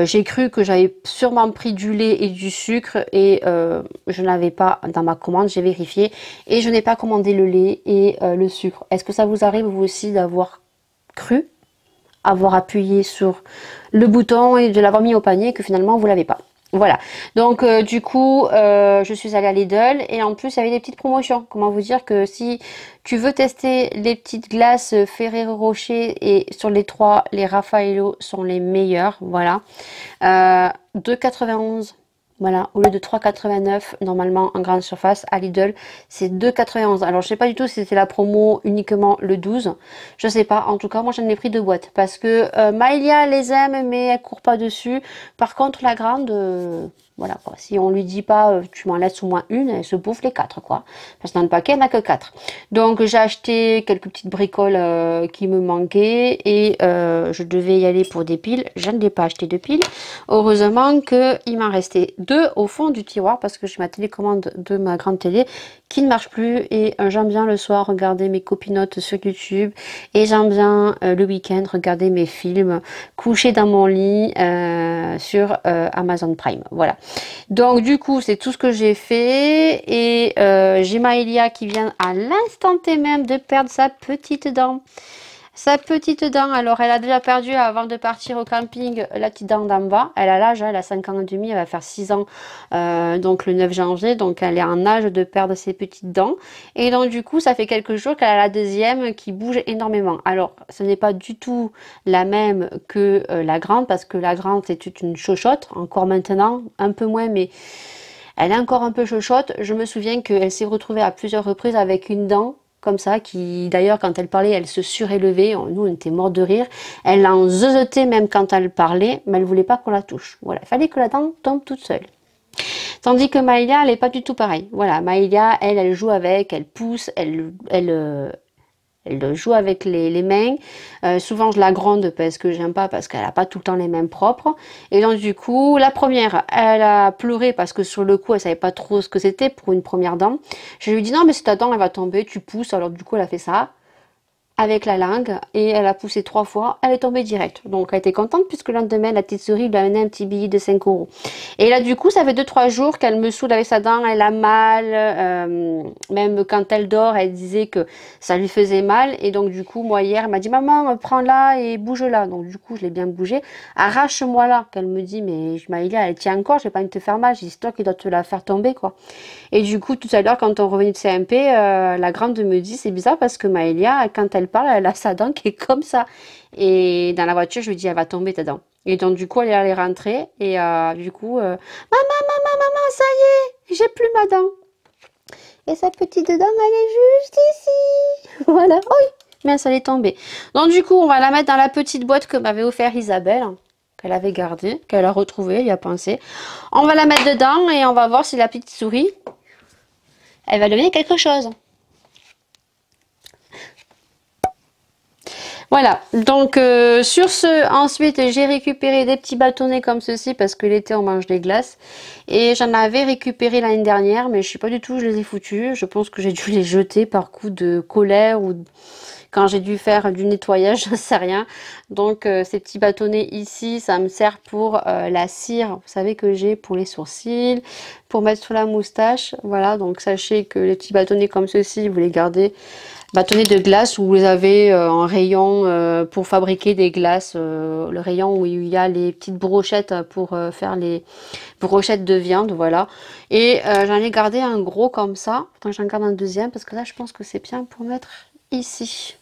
J'ai cru que j'avais sûrement pris du lait et du sucre et je n'avais pas dans ma commande, j'ai vérifié et je n'ai pas commandé le lait et le sucre. Est-ce que ça vous arrive vous aussi d'avoir cru avoir appuyé sur le bouton et de l'avoir mis au panier que finalement vous l'avez pas? Voilà, donc du coup je suis allée à Lidl et en plus il y avait des petites promotions. Comment vous dire que si tu veux tester les petites glaces Ferrero Rocher, et sur les 3 les Raffaello sont les meilleurs, voilà, 2,91. Voilà, au lieu de 3,89 normalement en grande surface à Lidl, c'est 2,91. Alors je sais pas du tout si c'était la promo uniquement le 12. Je sais pas. En tout cas, moi j'en ai pris 2 boîtes parce que Maëlia les aime mais elle court pas dessus. Par contre la grande, voilà quoi. Si on lui dit pas tu m'en laisses au moins une, elle se bouffe les 4 quoi. Parce que dans le paquet, il n'y en a que 4. Donc j'ai acheté quelques petites bricoles qui me manquaient et je devais y aller pour des piles. Je ne l'ai pas acheté de piles. Heureusement qu'il m'en restait 2 au fond du tiroir parce que j'ai ma télécommande de ma grande télé qui ne marche plus et j'aime bien le soir regarder mes copinotes sur YouTube et j'aime bien le week-end regarder mes films couchés dans mon lit sur Amazon Prime. Voilà. Donc du coup c'est tout ce que j'ai fait et j'ai Maëlia qui vient à l'instant T même de perdre sa petite dent. Sa petite dent, alors elle a déjà perdu avant de partir au camping la petite dent d'en bas. Elle a l'âge, elle a 5 ans et demi, elle va faire 6 ans donc le 9 janvier. Donc elle est en âge de perdre ses petites dents. Et donc du coup ça fait quelques jours qu'elle a la deuxième qui bouge énormément. Alors ce n'est pas du tout la même que la grande parce que la grande c'est toute une chochotte. Encore maintenant, un peu moins mais elle est encore un peu chochotte. Je me souviens qu'elle s'est retrouvée à plusieurs reprises avec une dent comme ça, qui d'ailleurs quand elle parlait, elle se surélevait, nous on était morts de rire, elle en zeuzetait même quand elle parlait, mais elle voulait pas qu'on la touche, voilà, il fallait que la dent tombe toute seule. Tandis que Maëlia, elle est pas du tout pareil, voilà, Maëlia, elle joue avec, elle pousse, elle joue avec les mains. Souvent, je la gronde parce que j'aime pas, parce qu'elle a pas tout le temps les mains propres. Et donc, du coup, la première, elle a pleuré parce que sur le coup, elle savait pas trop ce que c'était pour une première dent. Je lui ai dit non, mais c'est ta dent, elle va tomber, tu pousses. Alors, du coup, elle a fait ça avec la langue et elle a poussé 3 fois, elle est tombée direct. Donc elle était contente puisque le lendemain la petite souris lui a amené un petit billet de 5 euros. Et là du coup ça fait 2-3 jours qu'elle me saoule avec sa dent, elle a mal, même quand elle dort elle disait que ça lui faisait mal et donc du coup moi hier elle m'a dit maman prends-la et bouge-la. Donc du coup je l'ai bien bougé, arrache-moi là. Qu'elle me dit mais Maïlia elle tient encore, j'ai pas envie de te faire mal, j'ai dit c'est toi qui dois te la faire tomber quoi. Et du coup tout à l'heure quand on revenait de CMP, la grande me dit c'est bizarre parce que Maëlia quand elle parle, elle a sa dent qui est comme ça. Et dans la voiture, je lui dis, elle va tomber ta dent. Et donc, du coup, elle est allée rentrer. Et du coup, maman, ça y est, j'ai plus ma dent. Et sa petite dent, elle est juste ici. Voilà. Oui, mais ça est tombée. Donc, du coup, on va la mettre dans la petite boîte que m'avait offert Isabelle. qu'elle avait gardé, qu'elle a retrouvé, il a pensé. On va la mettre dedans et on va voir si la petite souris, elle va devenir quelque chose. Voilà, donc sur ce, ensuite j'ai récupéré des petits bâtonnets comme ceci parce que l'été on mange des glaces et j'en avais récupéré l'année dernière mais je sais pas du tout où je les ai foutus, je pense que j'ai dû les jeter par coup de colère ou quand j'ai dû faire du nettoyage, j'en sais rien. Donc ces petits bâtonnets ici, ça me sert pour la cire, vous savez que j'ai pour les sourcils, pour mettre sur la moustache, voilà, donc sachez que les petits bâtonnets comme ceci, vous les gardez. Bâtonnet de glace où vous avez un rayon pour fabriquer des glaces, le rayon où il y a les petites brochettes pour faire les brochettes de viande, voilà. Et j'en ai gardé un gros comme ça. Attends, j'en garde un deuxième parce que là je pense que c'est bien pour mettre ici.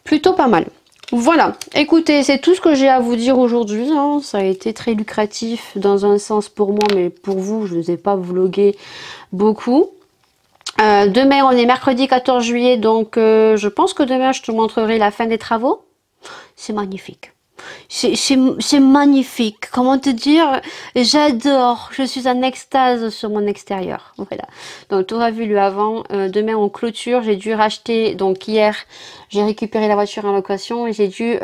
Plutôt pas mal. Voilà, écoutez, c'est tout ce que j'ai à vous dire aujourd'hui, hein. Ça a été très lucratif dans un sens pour moi, mais pour vous, je ne vous ai pas vlogué beaucoup. Demain, on est mercredi 14 juillet, donc je pense que demain, je te montrerai la fin des travaux. C'est magnifique. C'est magnifique. Comment te dire? J'adore. Je suis en extase sur mon extérieur. Voilà. Donc, tu auras vu le avant. Demain, on clôture. J'ai dû racheter. Donc, hier, j'ai récupéré la voiture en location et j'ai dû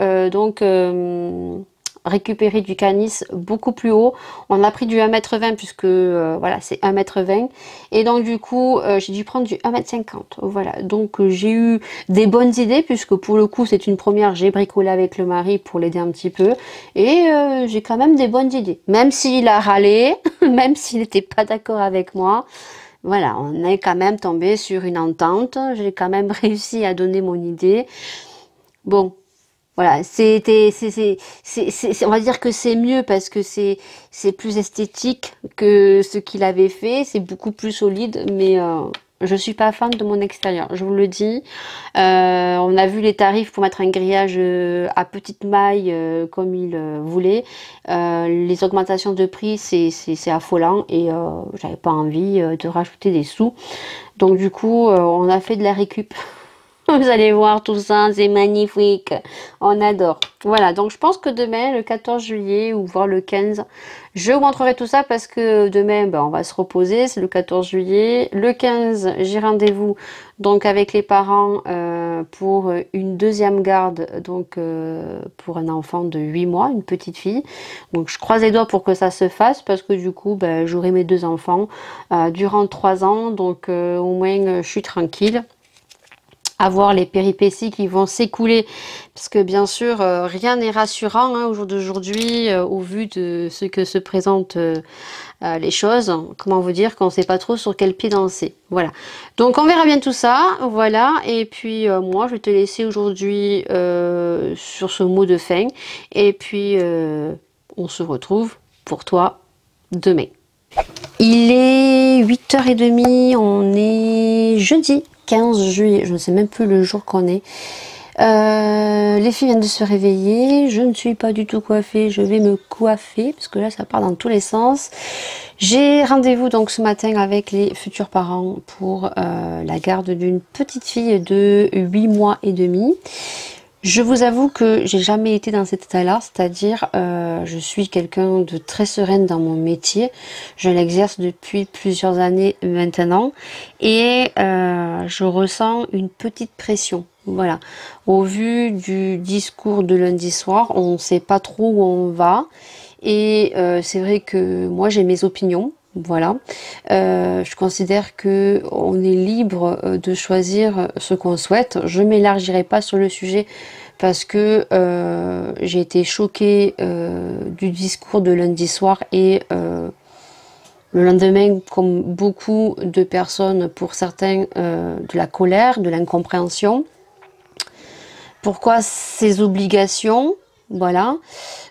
récupérer du canis beaucoup plus haut. On a pris du 1,20 m puisque voilà, c'est 1,20 m. Et donc du coup, j'ai dû prendre du 1,50 m. Voilà, donc j'ai eu des bonnes idées puisque pour le coup, c'est une première. J'ai bricolé avec le mari pour l'aider un petit peu. Et j'ai quand même des bonnes idées. Même s'il a râlé, même s'il n'était pas d'accord avec moi. Voilà, on est quand même tombé sur une entente. J'ai quand même réussi à donner mon idée. Bon, voilà, on va dire que c'est mieux parce que c'est plus esthétique que ce qu'il avait fait. C'est beaucoup plus solide, mais je suis pas fan de mon extérieur. Je vous le dis. On a vu les tarifs pour mettre un grillage à petite maille comme il voulait. Les augmentations de prix, c'est affolant et j'avais pas envie de rajouter des sous. Donc du coup, on a fait de la récup. Vous allez voir tout ça, c'est magnifique. On adore. Voilà, donc je pense que demain, le 14 juillet ou voire le 15, je vous montrerai tout ça parce que demain, ben, on va se reposer. C'est le 14 juillet. Le 15, j'ai rendez-vous donc avec les parents pour une deuxième garde, donc pour un enfant de 8 mois, une petite fille. Donc je croise les doigts pour que ça se fasse parce que du coup, ben, j'aurai mes deux enfants durant 3 ans. Donc au moins, je suis tranquille. À voir les péripéties qui vont s'écouler parce que bien sûr rien n'est rassurant hein, au jour d'aujourd'hui au vu de ce que se présentent les choses, comment vous dire qu'on ne sait pas trop sur quel pied danser, voilà, donc on verra bien tout ça, voilà, et puis moi je vais te laisser aujourd'hui sur ce mot de fin et puis on se retrouve pour toi demain. Il est 8h30, on est jeudi 15 juillet, je ne sais même plus le jour qu'on est. Les filles viennent de se réveiller, je ne suis pas du tout coiffée, je vais me coiffer parce que là ça part dans tous les sens. J'ai rendez-vous donc ce matin avec les futurs parents pour la garde d'une petite fille de 8 mois et demi. Je vous avoue que j'ai jamais été dans cet état-là, c'est-à-dire je suis quelqu'un de très sereine dans mon métier. Je l'exerce depuis plusieurs années maintenant et je ressens une petite pression. Voilà, au vu du discours de lundi soir, on ne sait pas trop où on va et c'est vrai que moi j'ai mes opinions. Voilà, je considère que on est libre de choisir ce qu'on souhaite. Je m'élargirai pas sur le sujet parce que j'ai été choquée du discours de lundi soir et le lendemain, comme beaucoup de personnes, pour certains, de la colère, de l'incompréhension. Pourquoi ces obligations? Voilà,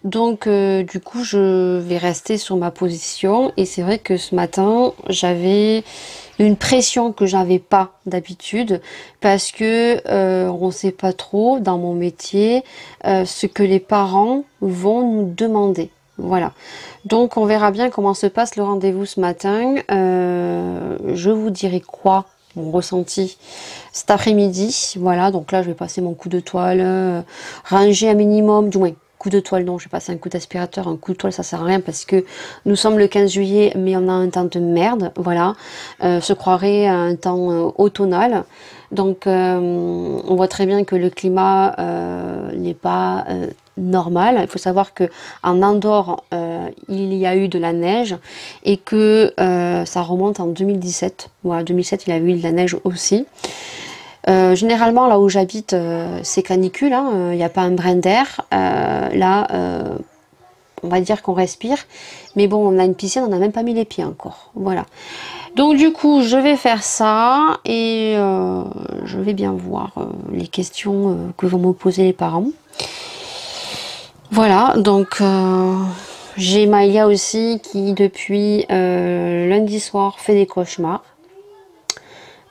donc du coup je vais rester sur ma position et c'est vrai que ce matin j'avais une pression que j'avais pas d'habitude parce que on sait pas trop dans mon métier ce que les parents vont nous demander. Voilà, donc on verra bien comment se passe le rendez-vous ce matin. Je vous dirai quoi mon ressenti cet après-midi. Voilà, donc là je vais passer mon coup de toile, ranger un minimum, du moins coup de toile, non, je vais passer un coup d'aspirateur, un coup de toile, ça sert à rien parce que nous sommes le 15 juillet, mais on a un temps de merde, voilà. Se croirait à un temps automnal. Donc, on voit très bien que le climat n'est pas normal. Il faut savoir que en Andorre, il y a eu de la neige et que ça remonte en 2017. Voilà, 2007, il y a eu de la neige aussi. Généralement, là où j'habite, c'est canicule, hein, il n'y a pas un brin d'air. Là, on va dire qu'on respire. Mais bon, on a une piscine, on n'a même pas mis les pieds encore. Voilà. Donc du coup, je vais faire ça et je vais bien voir les questions que vont me poser les parents. Voilà, donc j'ai Maïlia aussi qui depuis lundi soir fait des cauchemars.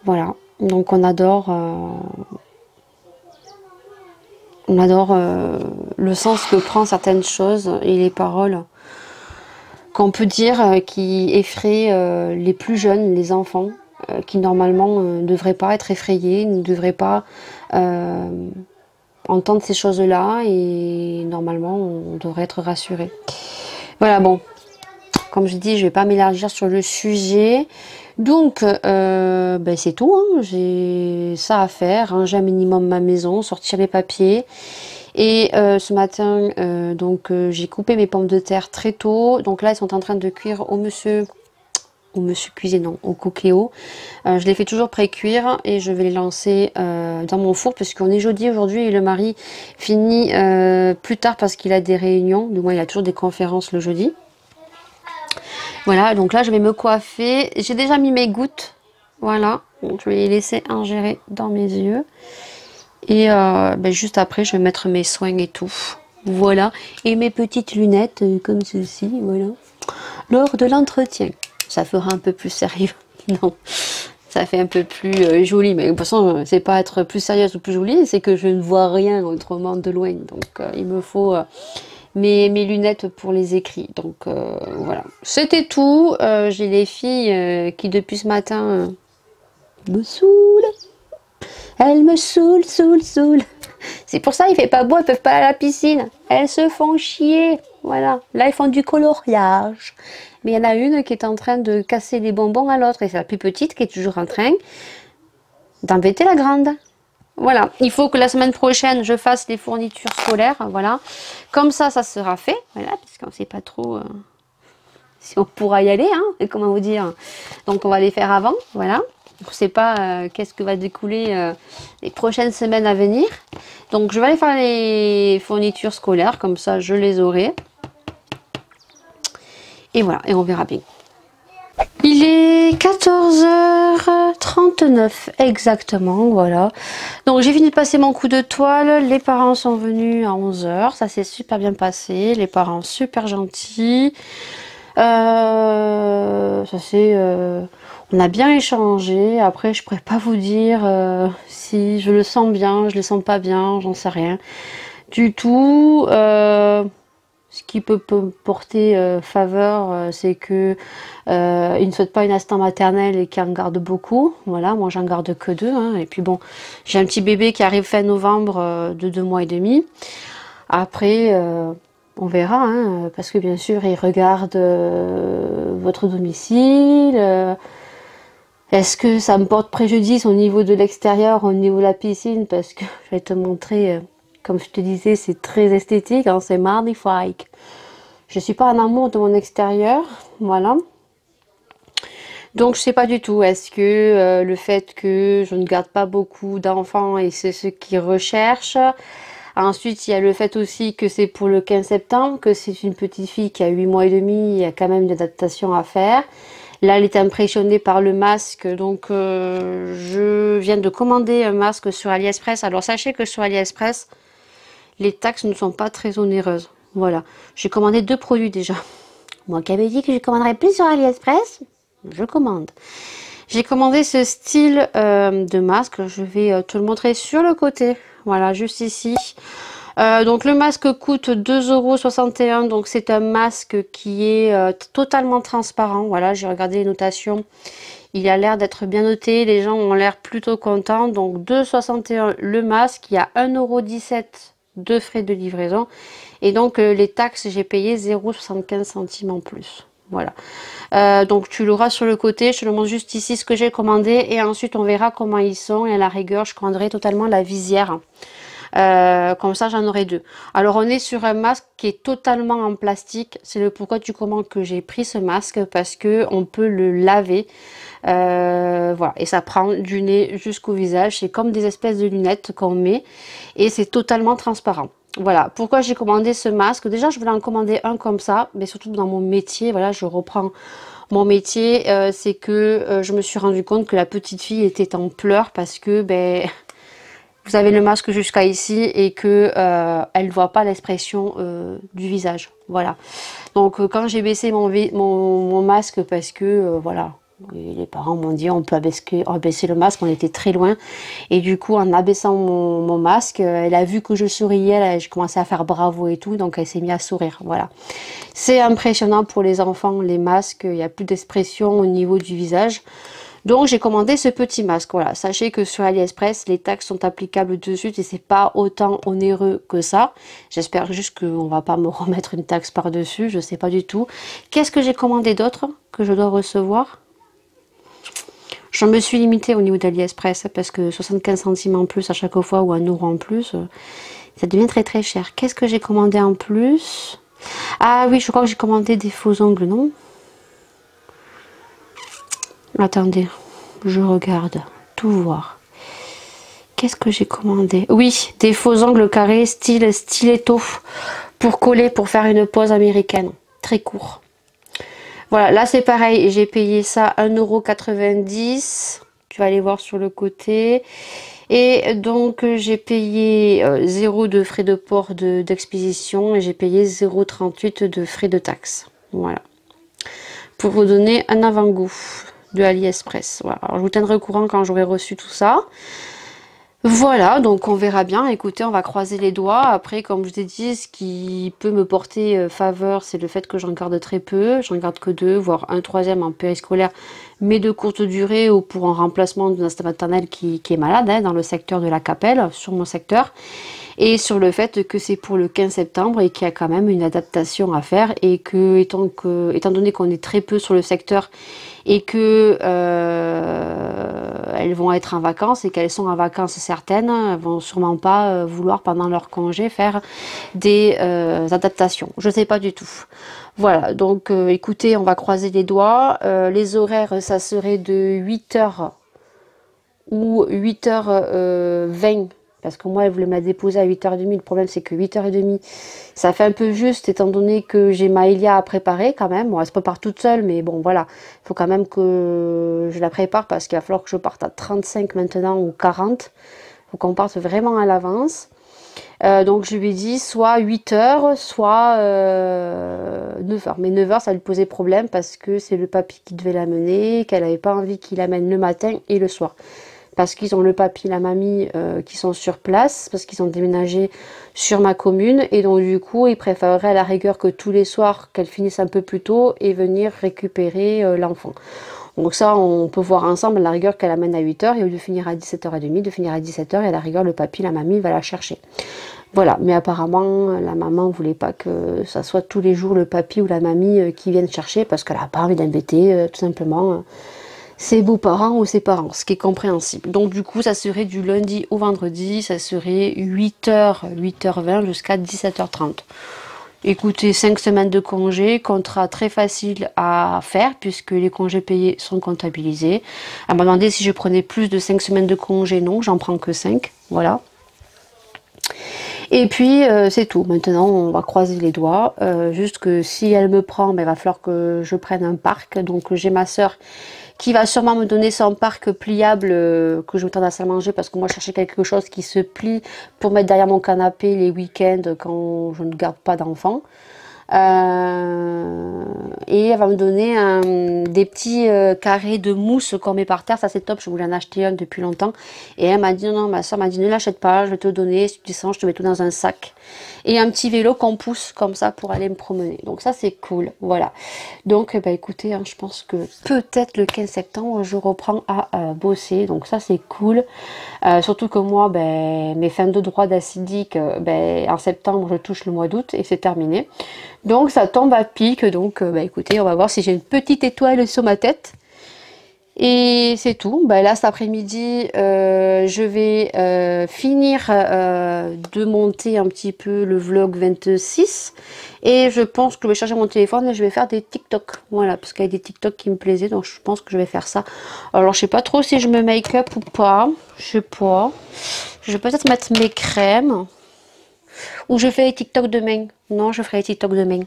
Voilà, donc on adore le sens que prend certaines choses et les paroles qu'on peut dire qui effraient les plus jeunes, les enfants, qui normalement ne devraient pas être effrayés, ne devraient pas entendre ces choses-là et normalement on devrait être rassuré. Voilà, bon, comme je dis, je vais pas m'élargir sur le sujet. Donc, ben c'est tout, hein. J'ai ça à faire, ranger un minimum ma maison, sortir les papiers. Et ce matin, j'ai coupé mes pommes de terre très tôt. Donc là, ils sont en train de cuire au monsieur cuisine, non, au cookéo. Je les fais toujours pré-cuire et je vais les lancer dans mon four puisqu'on est jeudi aujourd'hui et le mari finit plus tard parce qu'il a des réunions. Du moins, il a toujours des conférences le jeudi. Voilà, donc là, je vais me coiffer. J'ai déjà mis mes gouttes. Voilà, donc je vais les laisser ingérer dans mes yeux. Et juste après, je vais mettre mes soins et tout. Voilà, et mes petites lunettes comme ceci, voilà. Lors de l'entretien. Ça fera un peu plus sérieux. Non, ça fait un peu plus joli. Mais de toute façon, c'est pas être plus sérieuse ou plus jolie, c'est que je ne vois rien autrement de loin. Donc, il me faut mes lunettes pour les écrits. Donc, voilà. C'était tout. J'ai les filles qui, depuis ce matin, me saoulent. Elles me saoulent. C'est pour ça il fait pas beau, elles peuvent pas aller à la piscine. Elles se font chier. Voilà. Là, ils font du coloriage. Mais il y en a une qui est en train de casser les bonbons à l'autre. Et c'est la plus petite qui est toujours en train d'embêter la grande. Voilà. Il faut que la semaine prochaine, je fasse les fournitures scolaires. Voilà. Comme ça sera fait. Voilà. Parce qu'on ne sait pas trop si on pourra y aller. Hein, comment vous dire. Donc, on va les faire avant. Voilà. Je ne sais pas qu'est-ce que va découler les prochaines semaines à venir. Donc, je vais aller faire les fournitures scolaires. Comme ça, je les aurai. Et voilà, et on verra bien. Il est 14h39 exactement, voilà. Donc j'ai fini de passer mon coup de toile. Les parents sont venus à 11h. Ça s'est super bien passé. Les parents super gentils. On a bien échangé. Après, je pourrais pas vous dire si je le sens bien, je le sens pas bien, j'en sais rien du tout. Ce qui peut porter faveur, c'est que il ne souhaite pas une assistante maternelle et qu'il en garde beaucoup. Voilà, moi j'en garde que 2. Hein. Et puis bon, j'ai un petit bébé qui arrive fin novembre de 2 mois et demi. Après, on verra, hein, parce que bien sûr, il regarde votre domicile. Est-ce que ça me porte préjudice au niveau de l'extérieur, au niveau de la piscine? Parce que je vais te montrer... Comme je te disais, c'est très esthétique, hein, c'est magnifique. Je ne suis pas en amour de mon extérieur, voilà. Donc, je ne sais pas du tout. Est-ce que le fait que je ne garde pas beaucoup d'enfants et c'est ce qu'ils recherchent. Ensuite, il y a le fait aussi que c'est pour le 15 septembre, que c'est une petite fille qui a 8 mois et demi, il y a quand même une adaptation à faire. Là, elle est impressionnée par le masque, donc je viens de commander un masque sur AliExpress. Alors, sachez que sur AliExpress, les taxes ne sont pas très onéreuses. Voilà. J'ai commandé 2 produits déjà. Moi qui avais dit que je commanderais plus sur AliExpress, je commande. J'ai commandé ce style de masque. Je vais te le montrer sur le côté. Voilà, juste ici. Donc le masque coûte 2,61 €. Donc c'est un masque qui est totalement transparent. Voilà, j'ai regardé les notations. Il a l'air d'être bien noté. Les gens ont l'air plutôt contents. Donc 2,61 € le masque. Il y a 1,17 € de frais de livraison Et donc les taxes, j'ai payé 0,75 centimes en plus. Voilà. Donc tu l'auras sur le côté, je te le montre juste ici ce que j'ai commandé et ensuite on verra comment ils sont et à la rigueur je commanderai totalement la visière. Comme ça j'en aurai deux. Alors on est sur un masque qui est totalement en plastique, c'est le pourquoi du comment que j'ai pris ce masque parce que on peut le laver. Voilà, et ça prend du nez jusqu'au visage, c'est comme des espèces de lunettes qu'on met et c'est totalement transparent. Voilà, pourquoi j'ai commandé ce masque. Déjà, je voulais en commander un comme ça, mais surtout dans mon métier. Voilà, je reprends mon métier. C'est que je me suis rendu compte que la petite fille était en pleurs parce que ben, vous avez le masque jusqu'à ici et que elle ne voit pas l'expression du visage. Voilà. Donc, quand j'ai baissé mon masque parce que voilà. Et les parents m'ont dit on peut abaisser le masque, on était très loin. Et du coup, en abaissant mon masque, elle a vu que je souriais, je commençais à faire bravo et tout, donc elle s'est mise à sourire. Voilà. C'est impressionnant pour les enfants, les masques, il n'y a plus d'expression au niveau du visage. Donc j'ai commandé ce petit masque. Voilà, sachez que sur AliExpress, les taxes sont applicables dessus et c'est pas autant onéreux que ça. J'espère juste qu'on va pas me remettre une taxe par-dessus, je sais pas du tout. Qu'est-ce que j'ai commandé d'autre que je dois recevoir? Je me suis limitée au niveau d'AliExpress parce que 75 centimes en plus à chaque fois ou 1 € en plus, ça devient très très cher. Qu'est-ce que j'ai commandé en plus? Ah oui, je crois que j'ai commandé des faux ongles, non? Attendez, je regarde, tout voir. Qu'est-ce que j'ai commandé? Oui, des faux ongles carrés style stiletto pour coller, pour faire une pose américaine. Très court. Voilà, là c'est pareil, j'ai payé ça 1,90 €. Tu vas aller voir sur le côté. Et donc j'ai payé 0 de frais de port d'expédition et j'ai payé 0,38 de frais de taxe. Voilà. Pour vous donner un avant-goût de AliExpress. Voilà. Alors, je vous tiendrai au courant quand j'aurai reçu tout ça. Voilà, donc on verra bien. Écoutez, on va croiser les doigts. Après, comme je vous ai dit, ce qui peut me porter faveur, c'est le fait que j'en garde très peu. J'en garde que 2, voire un troisième en périscolaire, mais de courte durée ou pour un remplacement d'une assistante maternelle qui est malade hein, dans le secteur de la Capelle, sur mon secteur. Et sur le fait que c'est pour le 15 septembre et qu'il y a quand même une adaptation à faire et que, étant donné qu'on est très peu sur le secteur et que elles vont être en vacances et qu'elles sont en vacances certaines, elles vont sûrement pas vouloir pendant leur congé faire des adaptations. Je sais pas du tout. Voilà, donc écoutez, on va croiser les doigts. Les horaires, ça serait de 8 h ou 8 h 20. Parce que moi, elle voulait me la déposer à 8 h 30. Le problème, c'est que 8 h 30, ça fait un peu juste, étant donné que j'ai Maëlia à préparer quand même. Bon, elle se prépare toute seule, mais bon, voilà. Il faut quand même que je la prépare parce qu'il va falloir que je parte à 35 maintenant ou 40. Il faut qu'on parte vraiment à l'avance. Donc, je lui ai dit soit 8 h, soit 9 h. Mais 9 h, ça lui posait problème parce que c'est le papy qui devait l'amener, qu'elle n'avait pas envie qu'il l'amène le matin et le soir. Parce qu'ils ont le papy, la mamie qui sont sur place, parce qu'ils ont déménagé sur ma commune. Et donc du coup, ils préféreraient à la rigueur que tous les soirs, qu'elle finisse un peu plus tôt et venir récupérer l'enfant. Donc ça, on peut voir ensemble à la rigueur qu'elle amène à 8 h et au lieu de finir à 17 h 30, de finir à 17 h et à la rigueur, le papy, la mamie va la chercher. Voilà, mais apparemment, la maman ne voulait pas que ça soit tous les jours le papy ou la mamie qui viennent chercher parce qu'elle n'a pas envie d'embêter, tout simplement. Ses beaux-parents ou ses parents, ce qui est compréhensible. Donc du coup, ça serait du lundi au vendredi, ça serait 8 h, 8 h 20 jusqu'à 17 h 30. Écoutez, 5 semaines de congé, contrat très facile à faire puisque les congés payés sont comptabilisés. Elle m'a demandé si je prenais plus de 5 semaines de congé, non, j'en prends que 5, voilà. Et puis c'est tout, maintenant on va croiser les doigts, juste que si elle me prend, ben, il va falloir que je prenne un parc, donc j'ai ma soeur qui va sûrement me donner son parc pliable que je vais mettre dans la salle à manger parce que moi je cherchais quelque chose qui se plie pour mettre derrière mon canapé les week-ends quand je ne garde pas d'enfants. Et elle va me donner des petits carrés de mousse qu'on met par terre. Ça c'est top, je voulais en acheter un depuis longtemps. Et elle m'a dit non, ma soeur m'a dit ne l'achète pas, je vais te le donner, si tu descends je te mets tout dans un sac. Et un petit vélo qu'on pousse comme ça pour aller me promener. Donc ça c'est cool, voilà. Donc bah écoutez, hein, je pense que peut-être le 15 septembre je reprends à bosser. Donc ça c'est cool. Surtout que moi, ben, mes fins de droit d'acidique, ben, en septembre je touche le mois d'août et c'est terminé. Donc ça tombe à pic, donc bah, écoutez, on va voir si j'ai une petite étoile sur ma tête. Et c'est tout. Bah, là cet après-midi, je vais finir de monter un petit peu le vlog 26. Et je pense que je vais charger mon téléphone et je vais faire des TikTok. Voilà, parce qu'il y a des TikTok qui me plaisaient, donc je pense que je vais faire ça. Alors je sais pas trop si je me make-up ou pas. Je sais pas. Je vais peut-être mettre mes crèmes. Ou je fais les TikTok demain. Non, je ferai les TikTok demain.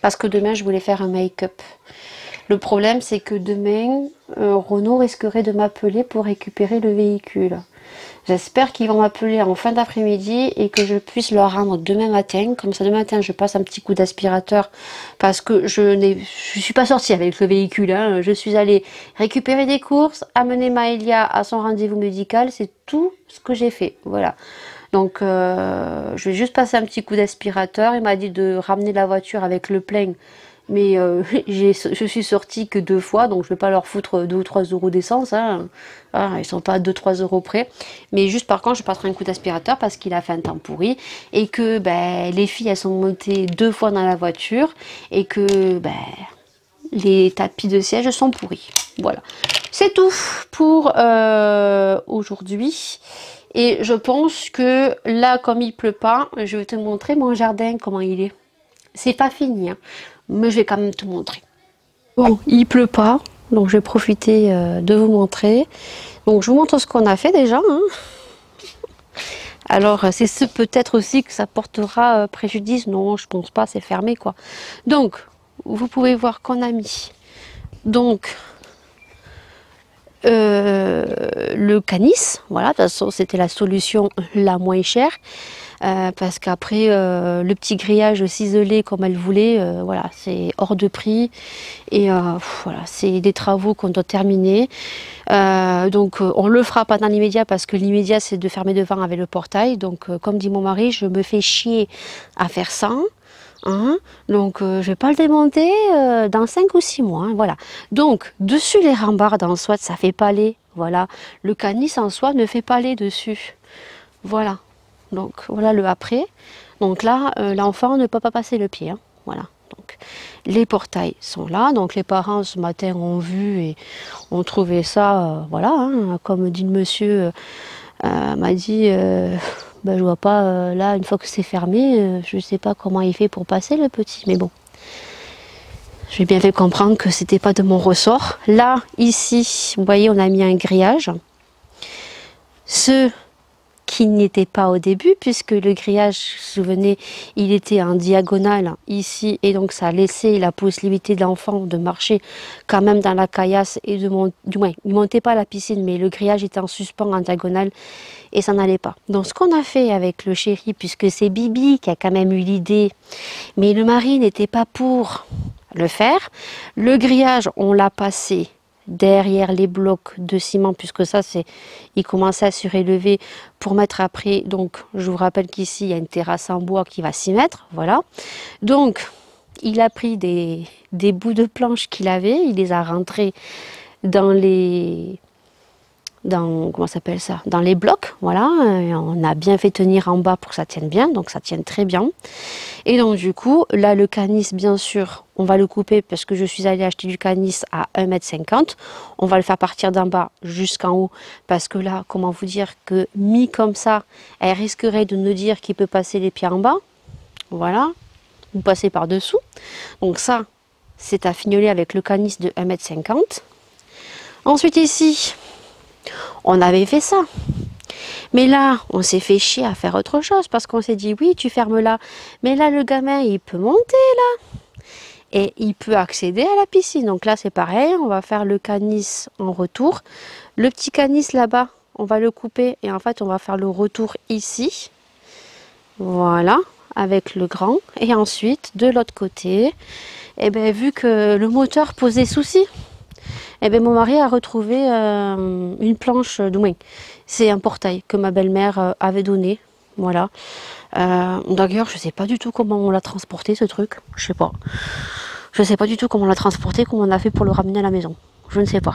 Parce que demain, je voulais faire un make-up. Le problème, c'est que demain, Renault risquerait de m'appeler pour récupérer le véhicule. J'espère qu'ils vont m'appeler en fin d'après-midi et que je puisse leur rendre demain matin. Comme ça, demain matin, je passe un petit coup d'aspirateur parce que je suis pas sortie avec le véhicule. Hein. Je suis allée récupérer des courses, amener Maëlia à son rendez-vous médical. C'est tout ce que j'ai fait. Voilà. Donc, je vais juste passer un petit coup d'aspirateur. Il m'a dit de ramener la voiture avec le plein. Mais je suis sortie que 2 fois, donc je vais pas leur foutre 2 ou 3 euros d'essence. Hein. Ah, ils sont pas à 2-3 euros près. Mais juste par contre, je passerai un coup d'aspirateur parce qu'il a fait un temps pourri. Et que ben, les filles, elles sont montées 2 fois dans la voiture. Et que ben, les tapis de siège sont pourris. Voilà. C'est tout pour aujourd'hui. Et je pense que là, comme il pleut pas, je vais te montrer mon jardin, comment il est. C'est pas fini, hein, mais je vais quand même te montrer. Bon, il pleut pas, donc je vais profiter de vous montrer. Donc je vous montre ce qu'on a fait déjà. Hein. Alors c'est ce peut-être aussi que ça portera préjudice. Non, je pense pas, c'est fermé quoi. Donc, vous pouvez voir qu'on a mis donc le canis, voilà, de toute façon c'était la solution la moins chère. Parce qu'après le petit grillage ciselé comme elle voulait, voilà, c'est hors de prix et voilà, c'est des travaux qu'on doit terminer. Donc on le fera pas dans l'immédiat parce que l'immédiat c'est de fermer devant avec le portail. Donc comme dit mon mari, je me fais chier à faire ça. Hein, donc je vais pas le démonter dans 5 ou 6 mois, hein, voilà. Donc dessus les rambardes en soi ça fait palais, voilà. Le canis en soi ne fait palais dessus, voilà. Donc voilà le après. Donc là, l'enfant ne peut pas passer le pied. Hein. Voilà. Donc les portails sont là. Donc les parents ce matin ont vu et ont trouvé ça, voilà. Hein, comme dit le monsieur, m'a dit, ben, je vois pas là une fois que c'est fermé, je sais pas comment il fait pour passer le petit. Mais bon, j'ai bien fait comprendre que c'était pas de mon ressort. Là, ici, vous voyez, on a mis un grillage. Ce qui n'était pas au début puisque le grillage, souvenez, il était en diagonale ici et donc ça laissait la possibilité de l'enfant de marcher quand même dans la caillasse et de monter, du moins il montait pas à la piscine mais le grillage était en suspens en diagonale et ça n'allait pas. Donc ce qu'on a fait avec le chéri, puisque c'est Bibi qui a quand même eu l'idée, mais le mari n'était pas pour le faire, le grillage on l'a passé derrière les blocs de ciment puisque ça c'est, il commençait à surélever pour mettre après, donc je vous rappelle qu'ici il y a une terrasse en bois qui va s'y mettre, voilà. Donc il a pris des bouts de planches qu'il avait, il les a rentrés dans les comment s'appelle ça, dans les blocs, voilà. Et on a bien fait tenir en bas pour que ça tienne bien, donc ça tienne très bien. Et donc du coup là le canis bien sûr on va le couper parce que je suis allée acheter du canis à 1,50 m. On va le faire partir d'en bas jusqu'en haut parce que là, comment vous dire que mis comme ça, elle risquerait de nous dire qu'il peut passer les pieds en bas, voilà, ou passer par dessous. Donc ça c'est à fignoler avec le canis de 1,50 m. Ensuite ici on avait fait ça. Mais là, on s'est fait chier à faire autre chose parce qu'on s'est dit oui, tu fermes là. Mais là, le gamin, il peut monter là. Et il peut accéder à la piscine. Donc là, c'est pareil, on va faire le canis en retour. Le petit canis là-bas, on va le couper et en fait, on va faire le retour ici. Voilà, avec le grand. Et ensuite, de l'autre côté, et ben, vu que le moteur posait souci, et ben, mon mari a retrouvé une planche de moins. C'est un portail que ma belle-mère avait donné. Voilà. D'ailleurs, je sais pas du tout comment on l'a transporté ce truc. Je sais pas. Je sais pas du tout comment on l'a transporté, comment on a fait pour le ramener à la maison. Je ne sais pas.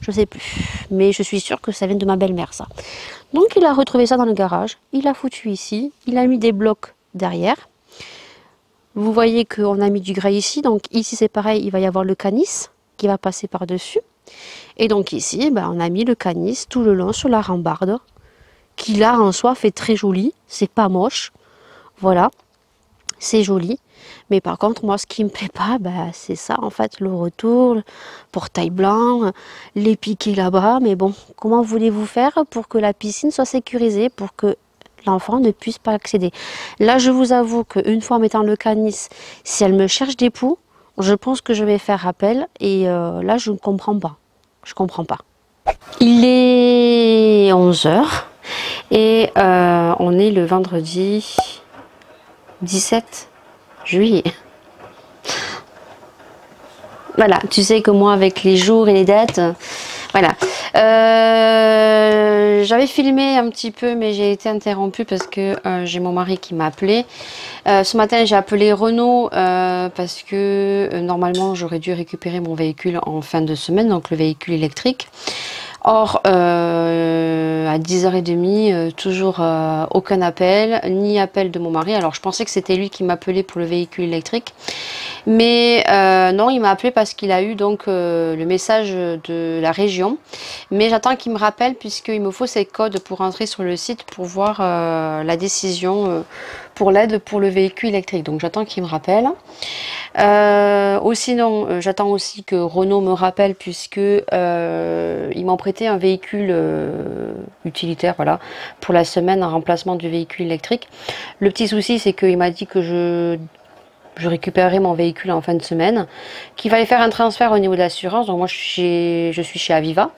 Je sais plus. Mais je suis sûre que ça vient de ma belle-mère, ça. Donc, il a retrouvé ça dans le garage. Il a foutu ici. Il a mis des blocs derrière. Vous voyez qu'on a mis du grès ici. Donc, ici, c'est pareil. Il va y avoir le canis qui va passer par-dessus. Et donc, ici, ben, on a mis le canis tout le long sur la rambarde. Qui, là, en soi, fait très joli. C'est pas moche. Voilà. C'est joli. Mais par contre, moi, ce qui me plaît pas, bah, c'est ça, en fait, le retour, le portail blanc, les piquets là-bas. Mais bon, comment voulez-vous faire pour que la piscine soit sécurisée, pour que l'enfant ne puisse pas accéder? Là, je vous avoue qu'une fois en mettant le canis, si elle me cherche des poux, je pense que je vais faire appel. Et là, je ne comprends pas. Je comprends pas. Il est 11 h et on est le vendredi 17 juillet. Voilà, tu sais que moi avec les jours et les dates, voilà. J'avais filmé un petit peu mais j'ai été interrompue parce que j'ai mon mari qui m'a appelé. Ce matin j'ai appelé Renault parce que normalement j'aurais dû récupérer mon véhicule en fin de semaine, donc le véhicule électrique. Or, à 10h30, toujours aucun appel, ni appel de mon mari. Alors, je pensais que c'était lui qui m'appelait pour le véhicule électrique. Mais non, il m'a appelé parce qu'il a eu donc le message de la région. Mais j'attends qu'il me rappelle puisqu'il me faut ses codes pour entrer sur le site pour voir la décision pour l'aide pour le véhicule électrique. Donc, j'attends qu'il me rappelle. Ou sinon, j'attends aussi que Renault me rappelle puisque ils m'ont prêté un véhicule utilitaire, voilà, pour la semaine en remplacement du véhicule électrique. Le petit souci, c'est qu'il m'a dit que je récupérerai mon véhicule en fin de semaine, qu'il fallait faire un transfert au niveau de l'assurance. Donc moi je suis chez Aviva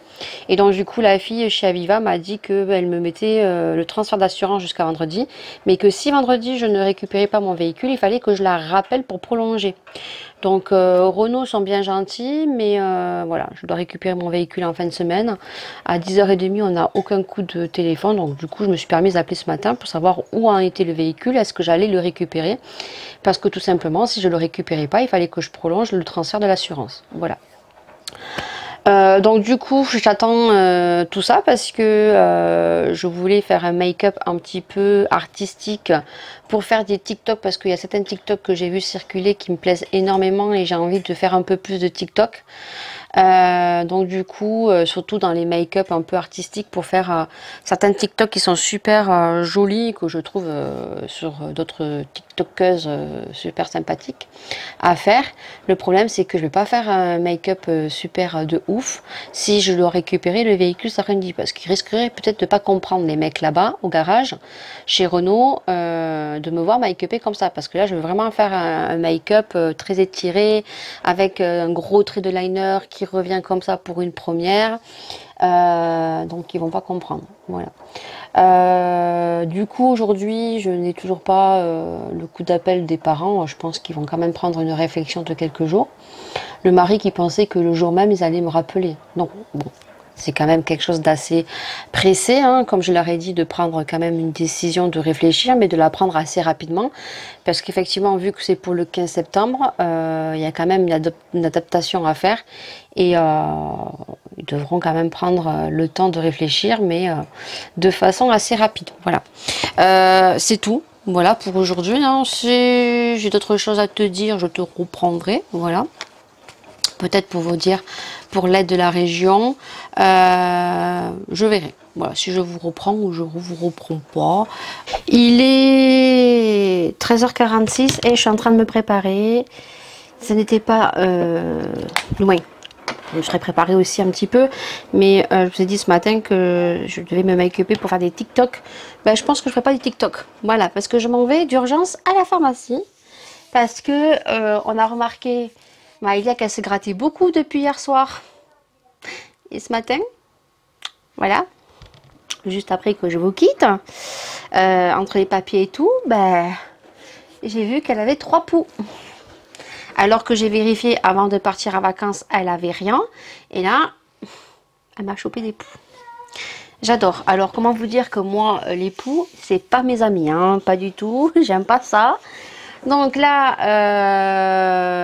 et donc du coup la fille chez Aviva m'a dit qu'elle me mettait le transfert d'assurance jusqu'à vendredi, mais que si vendredi je ne récupérais pas mon véhicule, il fallait que je la rappelle pour prolonger. Donc Renault sont bien gentils, mais voilà, je dois récupérer mon véhicule en fin de semaine. À 10h30, on n'a aucun coup de téléphone, donc du coup je me suis permise d'appeler ce matin pour savoir où en était le véhicule, est-ce que j'allais le récupérer. Parce que tout simplement, si je ne le récupérais pas, il fallait que je prolonge le transfert de l'assurance. Voilà. Donc du coup, j'attends tout ça parce que je voulais faire un make-up un petit peu artistique pour faire des TikTok parce qu'il y a certains TikTok que j'ai vu circuler qui me plaisent énormément et j'ai envie de faire un peu plus de TikTok. Donc du coup, surtout dans les make-up un peu artistiques pour faire certains TikTok qui sont super jolis, que je trouve sur d'autres TikTokeuses super sympathiques à faire. Le problème c'est que je vais pas faire un make-up super de ouf si je dois récupérer le véhicule samedi parce qu'ils risqueraient peut-être de pas comprendre les mecs là-bas au garage chez Renault de me voir make-upé comme ça parce que là je veux vraiment faire un make-up très étiré avec un gros trait de liner qui revient comme ça pour une première, donc ils vont pas comprendre. Voilà. Du coup aujourd'hui je n'ai toujours pas le coup d'appel des parents. Je pense qu'ils vont quand même prendre une réflexion de quelques jours. Le mari qui pensait que le jour même ils allaient me rappeler. Donc bon, c'est quand même quelque chose d'assez pressé, hein, comme je leur ai dit, de prendre quand même une décision, de réfléchir, mais de la prendre assez rapidement. Parce qu'effectivement, vu que c'est pour le 15 septembre, il y a quand même une adaptation à faire. Et ils devront quand même prendre le temps de réfléchir, mais de façon assez rapide. Voilà. C'est tout. Voilà pour aujourd'hui. Hein. Si j'ai d'autres choses à te dire, je te reprendrai. Voilà. Peut-être pour vous dire, pour l'aide de la région, je verrai. Voilà, si je vous reprends ou je vous reprends pas. Il est 13h46 et je suis en train de me préparer. Ça n'était pas loin. Je serais préparée aussi un petit peu, mais je vous ai dit ce matin que je devais me make-upper pour faire des TikTok. Ben, je pense que je ne ferai pas des TikTok. Voilà, parce que je m'en vais d'urgence à la pharmacie. Parce que on a remarqué Maëlia qu'elle se grattait beaucoup depuis hier soir et ce matin. Voilà, juste après que je vous quitte, entre les papiers et tout, ben, j'ai vu qu'elle avait 3 poux. Alors que j'ai vérifié avant de partir en vacances, elle avait rien. Et là, elle m'a chopé des poux. J'adore. Alors, comment vous dire que moi, les poux, c'est pas mes amis, hein, pas du tout. J'aime pas ça. Donc là,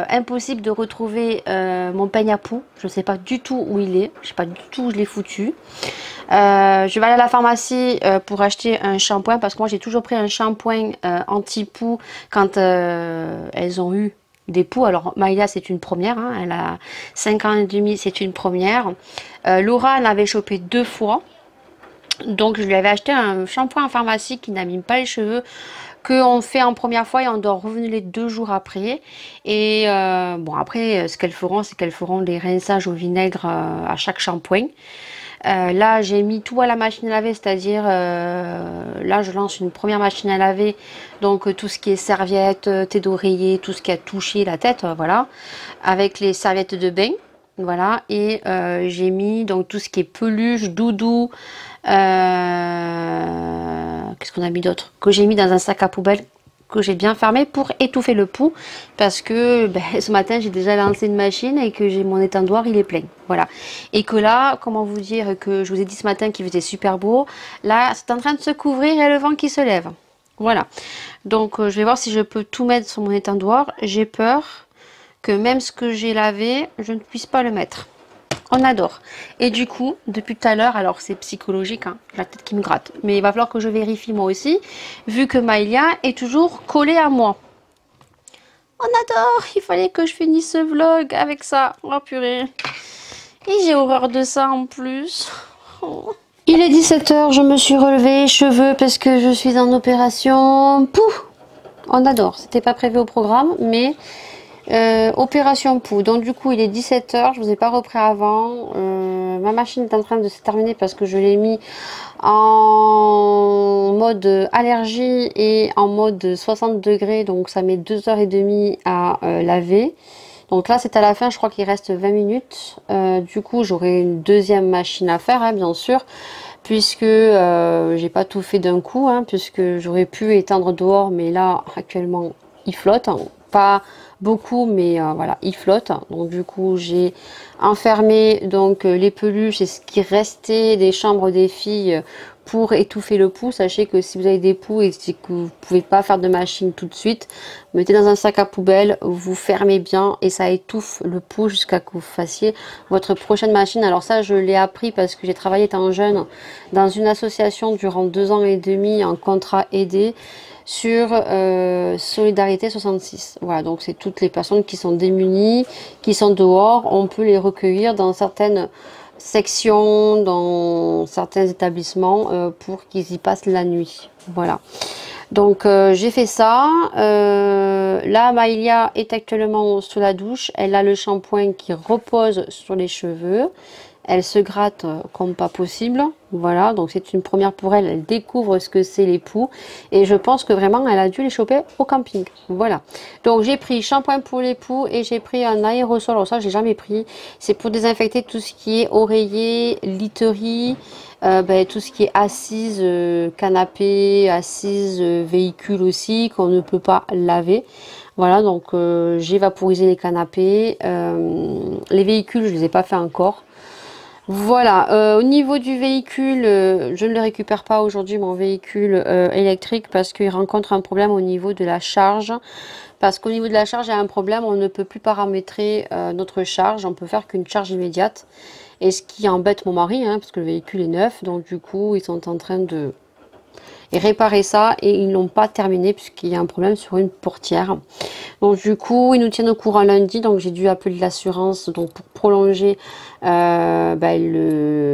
impossible de retrouver mon peigne à poux. Je ne sais pas du tout où il est. Je sais pas du tout où je l'ai foutu. Je vais aller à la pharmacie pour acheter un shampoing parce que moi j'ai toujours pris un shampoing anti-poux quand elles ont eu des poux. Alors Maïla c'est une première, hein, elle a 5 ans et demi, c'est une première. Laura elle avait chopé 2 fois. Donc je lui avais acheté un shampoing en pharmacie qui n'abîme pas les cheveux, qu'on fait en première fois et on doit revenir les 2 jours après. Et bon après ce qu'elles feront, c'est qu'elles feront les rinçages au vinaigre à chaque shampoing. Là j'ai mis tout à la machine à laver, c'est-à-dire là je lance une première machine à laver, donc tout ce qui est serviettes, tête d'oreiller, tout ce qui a touché la tête, voilà, avec les serviettes de bain, voilà, et j'ai mis donc tout ce qui est peluche, doudou, qu'est-ce qu'on a mis d'autre, que j'ai mis dans un sac à poubelle que j'ai bien fermé pour étouffer le pouls parce que ce matin j'ai déjà lancé une machine et que j'ai mon étendoir il est plein, voilà, et que là comment vous dire que je vous ai dit ce matin qu'il faisait super beau, là c'est en train de se couvrir et le vent qui se lève, voilà, donc je vais voir si je peux tout mettre sur mon étendoir. J'ai peur que même ce que j'ai lavé je ne puisse pas le mettre. On adore. Et du coup, depuis tout à l'heure, alors c'est psychologique, hein, la tête qui me gratte, mais il va falloir que je vérifie moi aussi, vu que Maïlia est toujours collée à moi. On adore. Il fallait que je finisse ce vlog avec ça. Oh purée. Et j'ai horreur de ça en plus. Oh. Il est 17 h, je me suis relevée, cheveux, parce que je suis en opération. Pouf. On adore. C'était pas prévu au programme, mais... opération poux, donc du coup il est 17 h, je vous ai pas repris avant, ma machine est en train de se terminer parce que je l'ai mis en mode allergie et en mode 60 degrés, donc ça met 2h30 à laver. Donc là c'est à la fin, je crois qu'il reste 20 minutes, du coup j'aurai une deuxième machine à faire, hein, bien sûr, puisque j'ai pas tout fait d'un coup, hein, puisque j'aurais pu étendre dehors, mais là actuellement il flotte, hein, pas beaucoup, mais voilà, il flotte. Donc du coup j'ai enfermé donc les peluches et ce qui restait des chambres des filles pour étouffer le pouls. Sachez que si vous avez des poux et que vous pouvez pas faire de machine tout de suite, mettez dans un sac à poubelle, vous fermez bien et ça étouffe le pouls jusqu'à ce que vous fassiez votre prochaine machine. Alors ça je l'ai appris parce que j'ai travaillé étant jeune dans une association durant 2 ans et demi en contrat aidé sur Solidarité 66. Voilà, donc c'est toutes les personnes qui sont démunies, qui sont dehors, on peut les recueillir dans certaines sections, dans certains établissements pour qu'ils y passent la nuit. Voilà. Donc j'ai fait ça. Là, Maïlia est actuellement sous la douche. Elle a le shampoing qui repose sur les cheveux. Elle se gratte comme pas possible. Voilà, donc c'est une première pour elle. Elle découvre ce que c'est les poux. Et je pense que vraiment, elle a dû les choper au camping. Voilà. Donc j'ai pris shampoing pour les poux et j'ai pris un aérosol. Alors ça, j'ai jamais pris. C'est pour désinfecter tout ce qui est oreiller, literie, tout ce qui est assise, canapé, assise, véhicule aussi, qu'on ne peut pas laver. Voilà, donc j'ai vaporisé les canapés. Les véhicules, je ne les ai pas fait encore. Voilà, au niveau du véhicule, je ne le récupère pas aujourd'hui, mon véhicule électrique, parce qu'il rencontre un problème au niveau de la charge. Parce qu'au niveau de la charge, il y a un problème, on ne peut plus paramétrer notre charge, on peut faire qu'une charge immédiate. Et ce qui embête mon mari, hein, parce que le véhicule est neuf, donc du coup, ils sont en train de réparer ça et ils n'ont pas terminé puisqu'il y a un problème sur une portière. Donc du coup ils nous tiennent au courant lundi, donc j'ai dû appeler l'assurance donc pour prolonger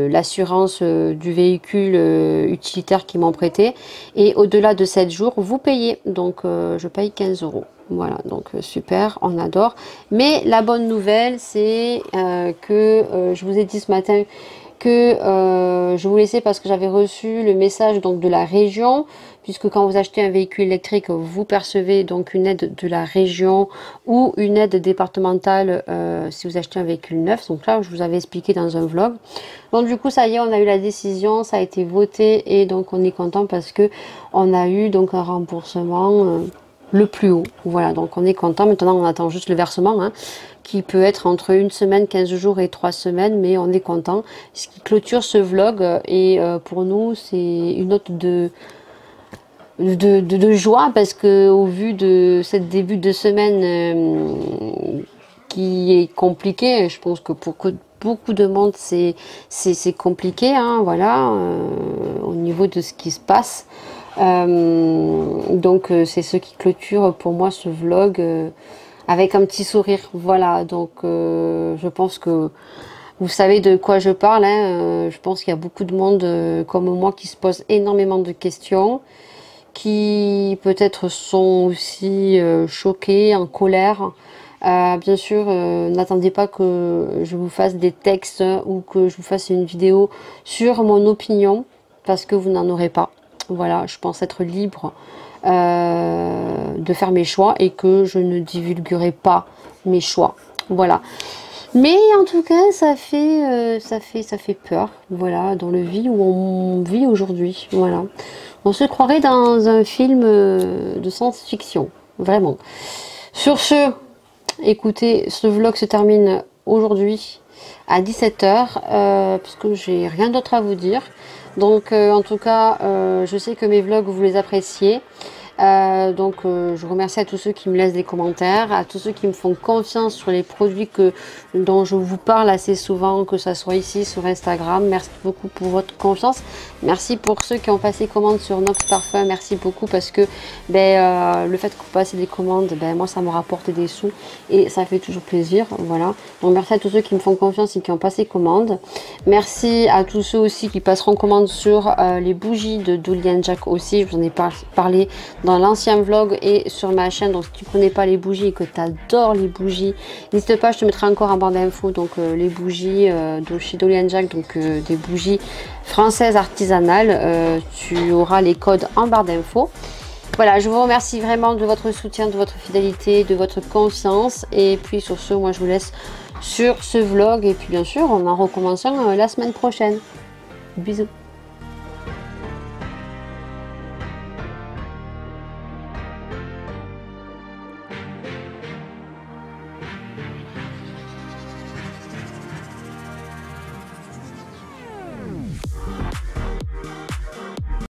l'assurance du véhicule utilitaire qu'ils m'ont prêté, et au-delà de 7 jours vous payez, donc je paye 15 €. Voilà, donc super, on adore. Mais la bonne nouvelle c'est que je vous ai dit ce matin que je vous laissais parce que j'avais reçu le message donc de la région, puisque quand vous achetez un véhicule électrique vous percevez donc une aide de la région ou une aide départementale si vous achetez un véhicule neuf. Donc là je vous avais expliqué dans un vlog. Donc du coup ça y est, on a eu la décision, ça a été voté et donc on est content parce que on a eu donc un remboursement le plus haut. Voilà, donc on est content. Maintenant, on attend juste le versement, hein, qui peut être entre 1 semaine, 15 jours et 3 semaines, mais on est content. Ce qui clôture ce vlog, et pour nous, c'est une note de joie, parce que au vu de ce début de semaine qui est compliqué, je pense que pour beaucoup de monde c'est compliqué, hein, voilà, au niveau de ce qui se passe. Donc c'est ce qui clôture pour moi ce vlog avec un petit sourire. Voilà, donc je pense que vous savez de quoi je parle, hein. Je pense qu'il y a beaucoup de monde comme moi qui se pose énormément de questions, qui peut-être sont aussi choqués, en colère. Bien sûr, n'attendez pas que je vous fasse des textes ou que je vous fasse une vidéo sur mon opinion, parce que vous n'en aurez pas. Voilà, je pense être libre de faire mes choix, et que je ne divulguerai pas mes choix. Voilà. Mais en tout cas, ça fait peur. Voilà, dans le vie où on vit aujourd'hui. Voilà. On se croirait dans un film de science-fiction. Vraiment. Sur ce, écoutez, ce vlog se termine aujourd'hui à 17 h, puisque j'ai rien d'autre à vous dire. Donc en tout cas, je sais que mes vlogs, vous les appréciez. Donc je remercie à tous ceux qui me laissent des commentaires, à tous ceux qui me font confiance sur les produits dont je vous parle assez souvent, que ce soit ici sur Instagram. Merci beaucoup pour votre confiance. Merci pour ceux qui ont passé commande sur Nox Parfum. Merci beaucoup, parce que le fait que vous passez des commandes, moi ça me rapporte des sous et ça fait toujours plaisir. Voilà. Donc merci à tous ceux qui me font confiance et qui ont passé commande. Merci à tous ceux aussi qui passeront commande sur les bougies de Dolly & Jack aussi. Je vous en ai parlé dans l'ancien vlog et sur ma chaîne. Donc si tu ne connais pas les bougies et que tu adores les bougies, n'hésite pas, je te mettrai encore en barre d'infos donc les bougies de chez Dolly & Jack, donc des bougies françaises artisanales. Tu auras les codes en barre d'infos. Voilà, je vous remercie vraiment de votre soutien, de votre fidélité, de votre confiance. Et puis sur ce, moi je vous laisse sur ce vlog, et puis bien sûr on en recommençant la semaine prochaine. Bisous.